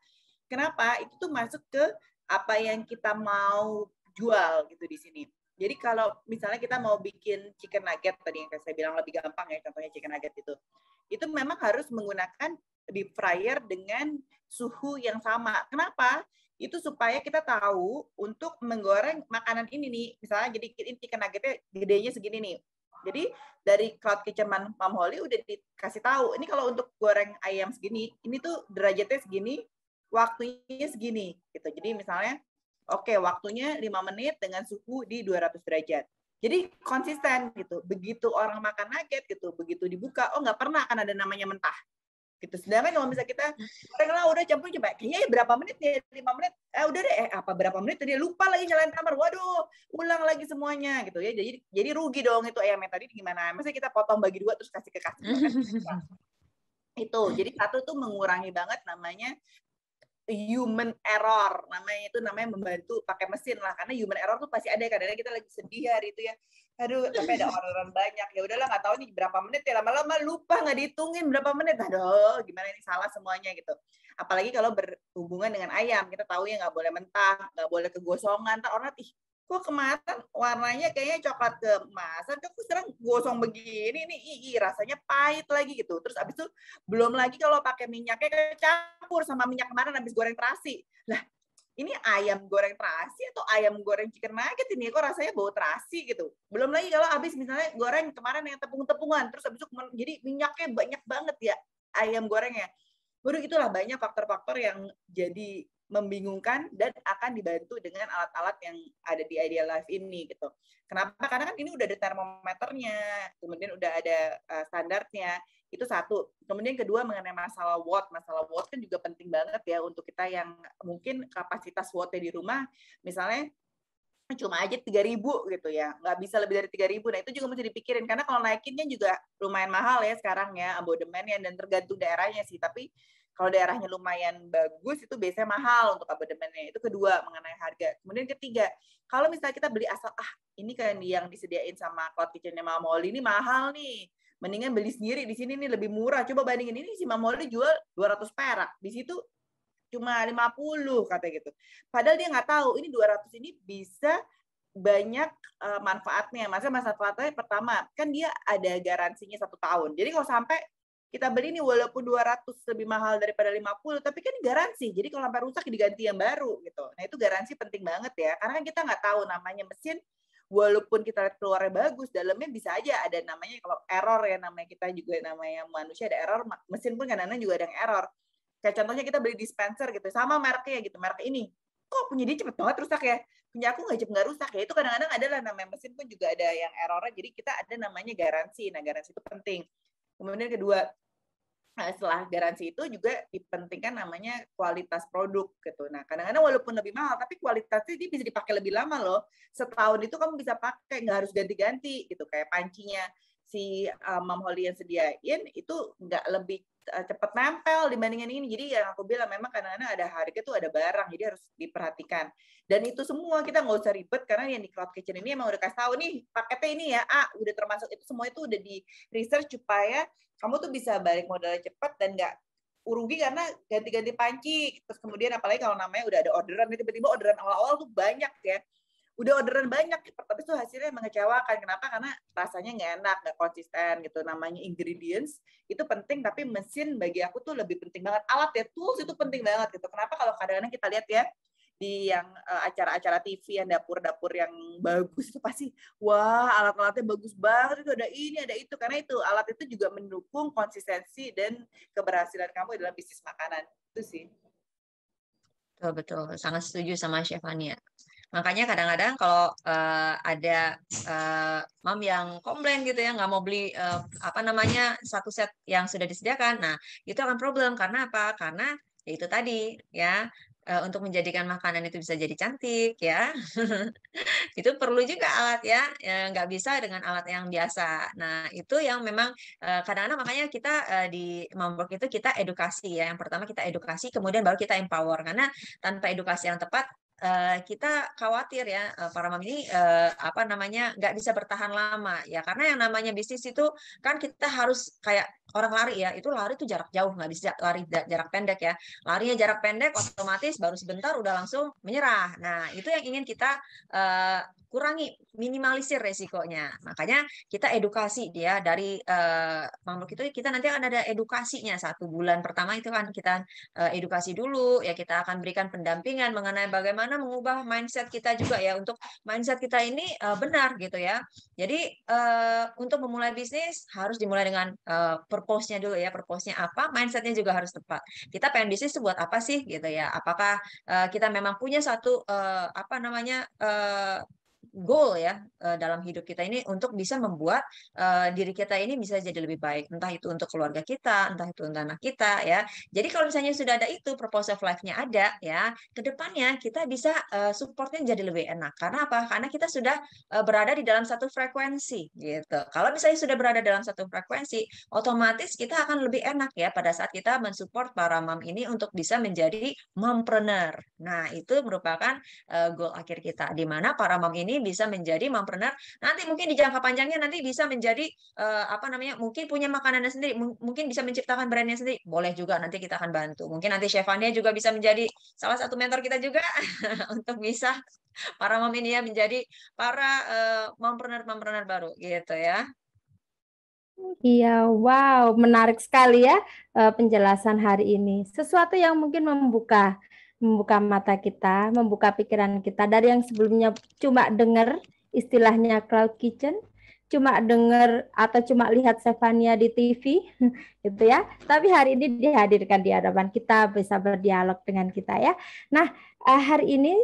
Speaker 4: Kenapa? Itu tuh masuk ke apa yang kita mau jual gitu di sini. Jadi kalau misalnya kita mau bikin chicken nugget tadi yang saya bilang lebih gampang ya contohnya chicken nugget itu memang harus menggunakan deep fryer dengan suhu yang sama. Kenapa? Itu supaya kita tahu untuk menggoreng makanan ini nih, misalnya jadi chicken nuggetnya gedenya segini nih. Jadi dari Cloud Kitchen Mom Holly udah dikasih tahu, ini kalau untuk goreng ayam segini, ini tuh derajatnya segini, waktunya segini gitu. Jadi misalnya oke, waktunya 5 menit dengan suhu di 200 derajat. Jadi konsisten gitu. Begitu orang makan nugget gitu, begitu dibuka, nggak pernah akan ada namanya mentah. Gitu. Sedangkan kalau misalnya kita goreng lah udah campur coba kayaknya berapa menit nih 5 menit udah deh apa berapa menit tadi lupa lagi nyalain timer waduh ulang lagi semuanya gitu ya jadi rugi dong itu ayamnya tadi gimana masa kita potong bagi 2 terus kasih ke customer itu jadi satu tuh mengurangi banget namanya human error namanya membantu pakai mesin lah karena human error tuh pasti ada kadang-kadang kita lagi sedih hari itu ya aduh tapi ada orderan banyak ya udahlah nggak tahu nih berapa menit ya lama-lama lupa nggak dihitungin berapa menit aduh gimana ini salah semuanya gitu apalagi kalau berhubungan dengan ayam kita tahu ya nggak boleh mentah nggak boleh kegosongan ntar orang kok kemarin warnanya kayaknya coklat keemasan, kok sekarang gosong begini nih, rasanya pahit lagi gitu. Terus abis itu belum lagi kalau pakai minyaknya kecampur sama minyak kemarin habis goreng terasi. Lah, ini ayam goreng terasi atau ayam goreng chicken nugget ini kok rasanya bau terasi gitu. Belum lagi kalau habis misalnya goreng kemarin yang tepung-tepungan, terus habis itu jadi minyaknya banyak banget ya ayam gorengnya. Baru itulah banyak faktor-faktor yang jadi membingungkan dan akan dibantu dengan alat-alat yang ada di Idea Life ini gitu. Kenapa? Karena kan ini udah ada termometernya, kemudian udah ada standarnya. Itu satu. Kemudian kedua mengenai masalah watt. Masalah watt kan juga penting banget ya untuk kita yang mungkin kapasitas wattnya di rumah misalnya cuma aja 3.000 gitu ya, nggak bisa lebih dari 3.000. Nah itu juga mesti dipikirin karena kalau naikinnya juga lumayan mahal ya sekarang ya abodemennya, dan tergantung daerahnya sih. Tapi kalau daerahnya lumayan bagus itu biasanya mahal untuk abodemennya. Itu kedua mengenai harga. Kemudian ketiga, kalau misalnya kita beli asal ini kan yang disediain sama Cloud Kitchen-nya Mama Molly ini mahal nih, mendingan beli sendiri di sini nih lebih murah. Coba bandingin ini si Mama Molly jual 200 perak, di situ cuma 50 katanya gitu. Padahal dia nggak tahu ini 200 ini bisa banyak manfaatnya. Manfaatnya pertama, kan dia ada garansinya 1 tahun. Jadi kalau sampai kita beli ini walaupun 200 lebih mahal daripada 50, tapi kan garansi. Jadi kalau sampai rusak diganti yang baru gitu. Nah itu garansi penting banget ya. Karena kan kita nggak tahu namanya mesin, walaupun kita lihat keluarnya bagus, dalamnya bisa aja ada namanya kalau error ya, namanya kita juga namanya manusia ada error, mesin pun kadang-kadang juga ada yang error. Kayak contohnya kita beli dispenser gitu, sama mereknya gitu, merek ini. Kok punya dia cepet banget rusak ya? Punya aku nggak rusak ya? Itu kadang-kadang adalah namanya mesin pun juga ada yang errornya, jadi kita ada namanya garansi. Nah garansi itu penting. Kemudian kedua, setelah garansi itu juga dipentingkan namanya kualitas produk gitu. Nah kadang-kadang walaupun lebih mahal, tapi kualitasnya dia bisa dipakai lebih lama loh. Setahun itu kamu bisa pakai, nggak harus ganti-ganti gitu. Kayak pancinya si Mam Holly yang sediain itu nggak lebih cepat nempel dibandingin ini. Jadi yang aku bilang memang kadang-kadang ada harga tuh ada barang, jadi harus diperhatikan. Dan itu semua kita nggak usah ribet karena yang di Cloud Kitchen ini emang udah kasih tahu nih paketnya ini ya, udah termasuk itu semua itu udah di research supaya kamu tuh bisa balik modalnya cepat dan nggak rugi karena ganti-ganti panci. Terus kemudian apalagi kalau namanya udah ada orderan, tiba-tiba orderan awal-awal tuh banyak ya. Udah orderan banyak, tapi tuh hasilnya mengecewakan. Kenapa? Karena rasanya nggak enak, nggak konsisten gitu. Namanya ingredients itu penting, tapi mesin bagi aku tuh lebih penting banget. Alat ya, tools itu penting banget gitu. Kenapa? Kalau kadang-kadang kita lihat ya di yang acara-acara TV yang dapur-dapur yang bagus itu pasti wah alat-alatnya bagus banget, itu ada ini ada itu, karena itu alat itu juga mendukung konsistensi dan keberhasilan kamu dalam bisnis makanan itu sih.
Speaker 3: Betul, sangat setuju sama Chef Ania. Makanya kadang-kadang kalau ada mom yang komplain gitu ya, nggak mau beli satu set yang sudah disediakan, nah itu akan problem. Karena apa? Karena ya itu tadi ya, untuk menjadikan makanan itu bisa jadi cantik ya itu perlu juga alat ya, nggak bisa dengan alat yang biasa. Nah itu yang memang kadang-kadang makanya kita di Momwork itu kita edukasi ya. Yang pertama kita edukasi, kemudian baru kita empower. Karena tanpa edukasi yang tepat kita khawatir ya para mom ini nggak bisa bertahan lama ya, karena yang namanya bisnis itu kan kita harus kayak orang lari ya, itu lari tuh jarak jauh, nggak bisa lari jarak pendek ya. Larinya jarak pendek otomatis baru sebentar udah langsung menyerah. Nah itu yang ingin kita kurangi, minimalisir resikonya. Makanya kita edukasi dia dari Momwork itu, kita nanti akan ada edukasinya 1 bulan pertama itu kan kita edukasi dulu ya, kita akan berikan pendampingan mengenai bagaimana mengubah mindset kita juga ya, untuk mindset kita ini benar gitu ya. Jadi untuk memulai bisnis harus dimulai dengan purpose-nya dulu ya, purpose-nya apa, mindset-nya juga harus tepat. Kita pengen bisnis buat apa sih gitu ya? Apakah kita memang punya satu goal ya dalam hidup kita ini untuk bisa membuat diri kita ini bisa jadi lebih baik, entah itu untuk keluarga kita, entah itu untuk anak kita ya. Jadi kalau misalnya sudah ada itu, purpose of life-nya ada ya, kedepannya kita bisa supportnya jadi lebih enak. Karena apa? Karena kita sudah berada di dalam satu frekuensi gitu. Kalau misalnya sudah berada dalam satu frekuensi, otomatis kita akan lebih enak ya pada saat kita mensupport para mom ini untuk bisa menjadi mompreneur. Nah itu merupakan goal akhir kita, di mana para mom ini ini bisa menjadi mompreneur. Nanti mungkin di jangka panjangnya nanti bisa menjadi mungkin punya makanannya sendiri, mungkin bisa menciptakan brandnya sendiri. Boleh juga, nanti kita akan bantu. Mungkin nanti Chefania juga bisa menjadi salah satu mentor kita juga untuk bisa para mom ini ya menjadi para mompreneur baru gitu ya.
Speaker 1: Iya, wow, menarik sekali ya penjelasan hari ini. Sesuatu yang mungkin membuka mata kita, membuka pikiran kita dari yang sebelumnya cuma dengar istilahnya cloud kitchen, cuma dengar atau cuma lihat Stefania di TV, gitu ya. Tapi hari ini dihadirkan di hadapan kita, bisa berdialog dengan kita ya. Nah, hari ini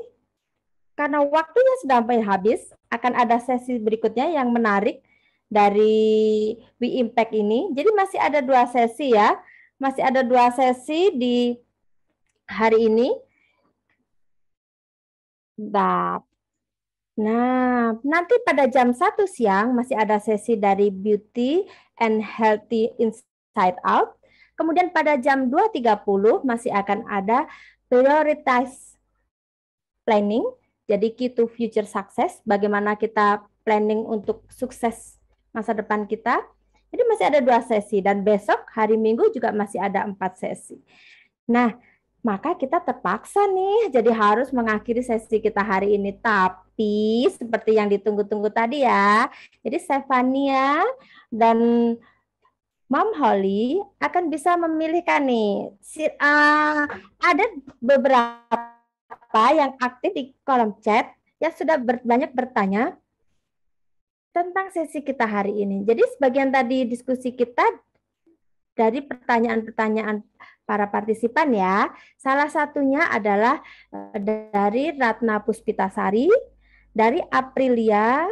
Speaker 1: karena waktunya sudah sampai habis, akan ada sesi berikutnya yang menarik dari We Impact ini. Jadi masih ada 2 sesi ya. Masih ada 2 sesi di hari ini. Nah, nanti pada jam 1 siang masih ada sesi dari Beauty and Healthy Inside Out. Kemudian pada jam 2.30 masih akan ada Prioritize Planning. Jadi key to future success, bagaimana kita planning untuk sukses masa depan kita. Jadi masih ada 2 sesi dan besok hari Minggu juga masih ada 4 sesi. Nah, maka kita terpaksa nih jadi harus mengakhiri sesi kita hari ini. Tapi seperti yang ditunggu-tunggu tadi ya. Jadi Stefania dan Mom Holly akan bisa memilihkan nih. Ada beberapa yang aktif di kolom chat yang sudah banyak bertanya tentang sesi kita hari ini. Jadi sebagian tadi diskusi kita dari pertanyaan-pertanyaan para partisipan ya. Salah satunya adalah dari Ratna Puspitasari, dari Aprilia,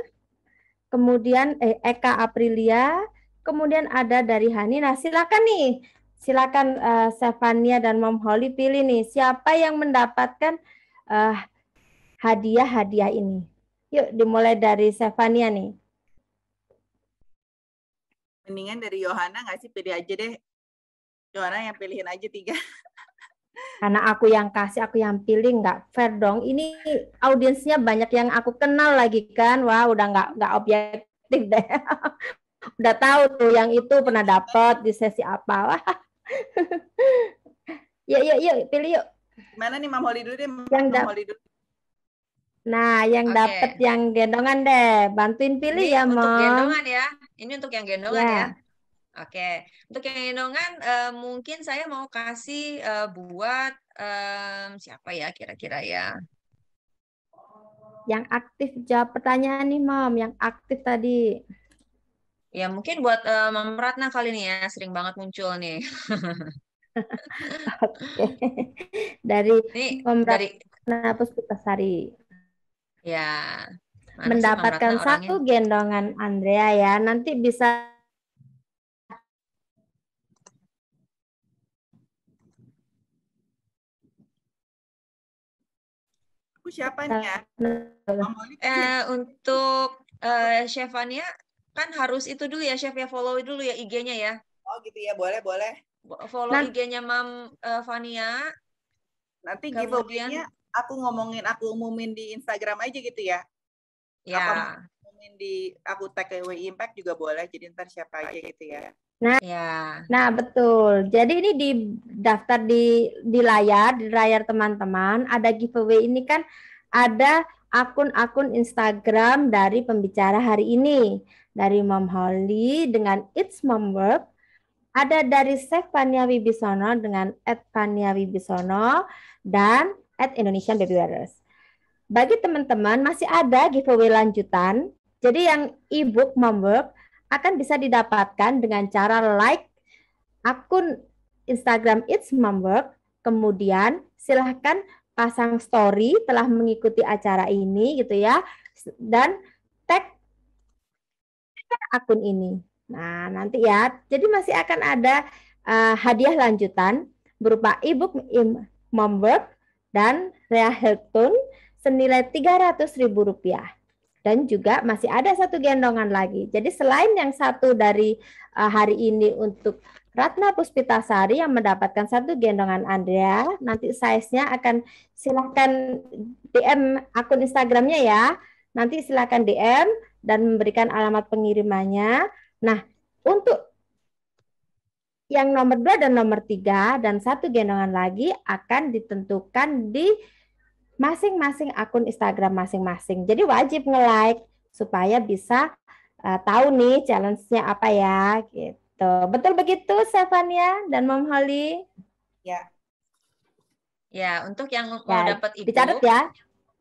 Speaker 1: kemudian Eka Aprilia, kemudian ada dari Hani. Nah, silakan nih. Silakan Stefania dan Mom Holly pilih nih siapa yang mendapatkan hadiah-hadiah ini. Yuk dimulai dari Stefania nih.
Speaker 4: Mendingan dari Yohana nggak sih, pilih aja deh. Yohana yang pilihin aja 3.
Speaker 1: Karena aku yang kasih, aku yang pilih, nggak fair dong. Ini audiensnya banyak yang aku kenal lagi kan. Wah, udah nggak objektif deh. Udah tahu tuh yang itu pernah dapat di sesi apa. Wah. Yuk, pilih yuk.
Speaker 4: Gimana nih, Mam Holly dulu deh.
Speaker 1: Yang
Speaker 4: Mam Holly dulu.
Speaker 1: Nah, yang dapat yang gendongan deh. Bantuin pilih
Speaker 3: ini
Speaker 1: ya, Mom.
Speaker 3: Untuk gendongan ya. Ini untuk yang gendongan ya.
Speaker 1: Ya.
Speaker 3: Untuk yang gendongan mungkin saya mau kasih buat siapa ya kira-kira ya.
Speaker 1: Yang aktif jawab pertanyaan nih, Mom. Yang aktif tadi.
Speaker 3: Ya mungkin buat Mom Ratna kali ini ya. Sering banget muncul nih.
Speaker 1: Oke. Dari Mom Ratna Puspitasari.
Speaker 3: Ya.
Speaker 1: Mendapatkan satu gendongan Andrea ya. Nanti bisa
Speaker 4: Aku siapa nih ya?
Speaker 3: Untuk Chefania kan harus itu dulu ya, Chef ya, follow dulu ya IG-nya ya.
Speaker 4: Oh gitu ya, boleh.
Speaker 3: Follow IG-nya Mam Fania.
Speaker 4: Nanti giveaway-nya aku umumin di Instagram aja gitu ya.
Speaker 3: Ya.
Speaker 4: Apa umumin aku tag ke We Impact juga boleh. Jadi ntar siapa aja gitu ya.
Speaker 1: Nah betul. Jadi ini di daftar di layar teman-teman ada giveaway ini kan ada akun-akun Instagram dari pembicara hari ini. Dari Mom Holly dengan It's Mom Work. Ada dari Stefania Wibisono dengan @fania_wibisono dan @Indonesian Baby Wearers. Bagi teman-teman masih ada giveaway lanjutan. Jadi yang e-book Mom Work akan bisa didapatkan dengan cara like akun Instagram It's Mom Work, kemudian silahkan pasang story telah mengikuti acara ini gitu ya, dan tag akun ini. Nah nanti ya, jadi masih akan ada hadiah lanjutan berupa e-book Mom Work dan Rea Hilton senilai Rp300.000. Dan juga masih ada satu gendongan lagi. Jadi selain yang satu dari hari ini untuk Ratna Puspitasari yang mendapatkan satu gendongan Andrea, nanti size-nya akan silahkan DM akun Instagramnya ya. nanti silakan DM dan memberikan alamat pengirimannya. Nah, untuk yang nomor 2 dan nomor 3 dan satu gendongan lagi akan ditentukan di masing-masing akun Instagram masing-masing. Jadi wajib nge-like supaya bisa tahu nih challenge-nya apa ya gitu. Betul begitu Stefania dan Mom Holly?
Speaker 4: Ya.
Speaker 3: Ya, untuk yang mau
Speaker 1: Ya,
Speaker 3: dapat
Speaker 1: dicatat
Speaker 3: e-book,
Speaker 1: ya.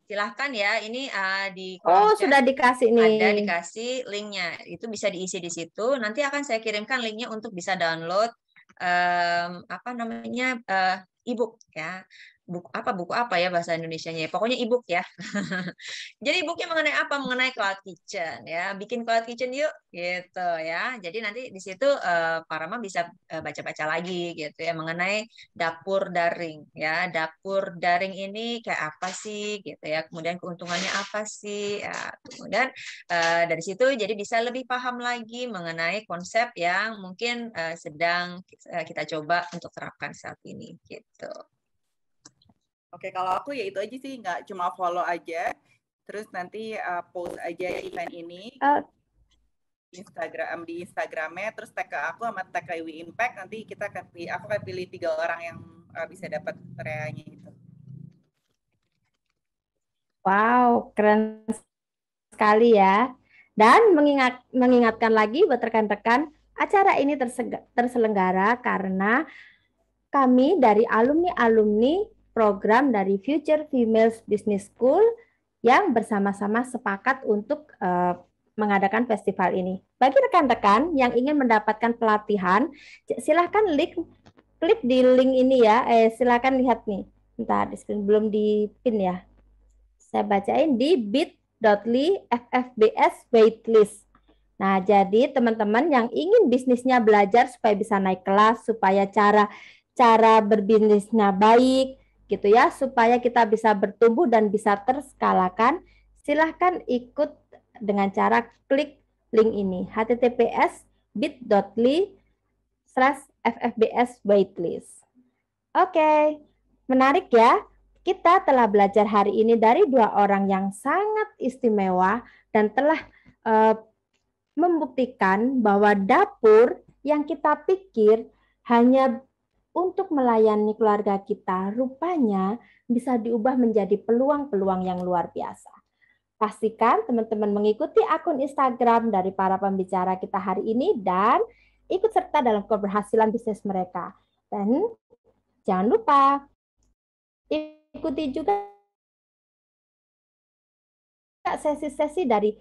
Speaker 3: silahkan ya. Ini di
Speaker 1: Oh,
Speaker 3: kolom chat
Speaker 1: sudah dikasih nih.
Speaker 3: ada dikasih linknya. Itu bisa diisi di situ. Nanti akan saya kirimkan linknya untuk bisa download apa namanya e-book ya. Buku apa ya bahasa Indonesianya? Pokoknya e-book ya. Jadi e-booknya mengenai apa? Mengenai cloud kitchen ya. Bikin cloud kitchen yuk gitu ya. Jadi nanti di situ Pak Rama bisa baca-baca lagi gitu ya mengenai dapur daring ya. Dapur daring ini kayak apa sih gitu ya. Kemudian keuntungannya apa sih? Ya, kemudian dari situ jadi bisa lebih paham lagi mengenai konsep yang mungkin sedang kita coba untuk terapkan saat ini gitu.
Speaker 4: Oke, kalau aku ya itu aja sih, nggak cuma follow aja, terus nanti post aja event ini di Instagramnya, terus tag ke aku sama tag ke We Impact, nanti aku akan pilih 3 orang yang bisa dapat area-nya itu.
Speaker 1: Wow, keren sekali ya. Dan mengingatkan lagi buat rekan-rekan, acara ini terselenggara karena kami dari alumni-alumni program dari Future Females Business School yang bersama-sama sepakat untuk mengadakan festival ini. Bagi rekan-rekan yang ingin mendapatkan pelatihan, silahkan klik di link ini ya. Silahkan lihat nih. Bentar, belum di pin ya. Saya bacain di bit.ly FFBS waitlist. Nah, jadi teman-teman yang ingin bisnisnya belajar supaya bisa naik kelas, supaya cara berbisnisnya baik, gitu ya, supaya kita bisa bertumbuh dan bisa terskalakan, silahkan ikut dengan cara klik link ini, https bit.ly/FFBS waitlist. Oke, menarik ya. Kita telah belajar hari ini dari 2 orang yang sangat istimewa dan telah membuktikan bahwa dapur yang kita pikir hanya untuk melayani keluarga kita, rupanya bisa diubah menjadi peluang-peluang yang luar biasa. Pastikan teman-teman mengikuti akun Instagram dari para pembicara kita hari ini dan ikut serta dalam keberhasilan bisnis mereka. Dan jangan lupa ikuti juga sesi-sesi dari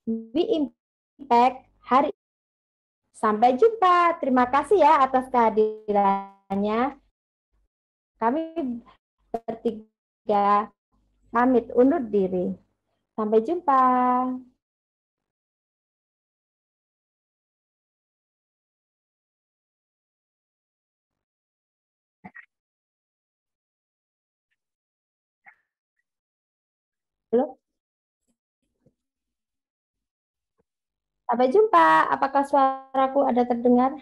Speaker 1: We Impact hari. Sampai jumpa. Terima kasih ya atas kehadirannya. Kami bertiga pamit undur diri. Sampai jumpa. Halo? Sampai jumpa. Apakah suaraku ada terdengar?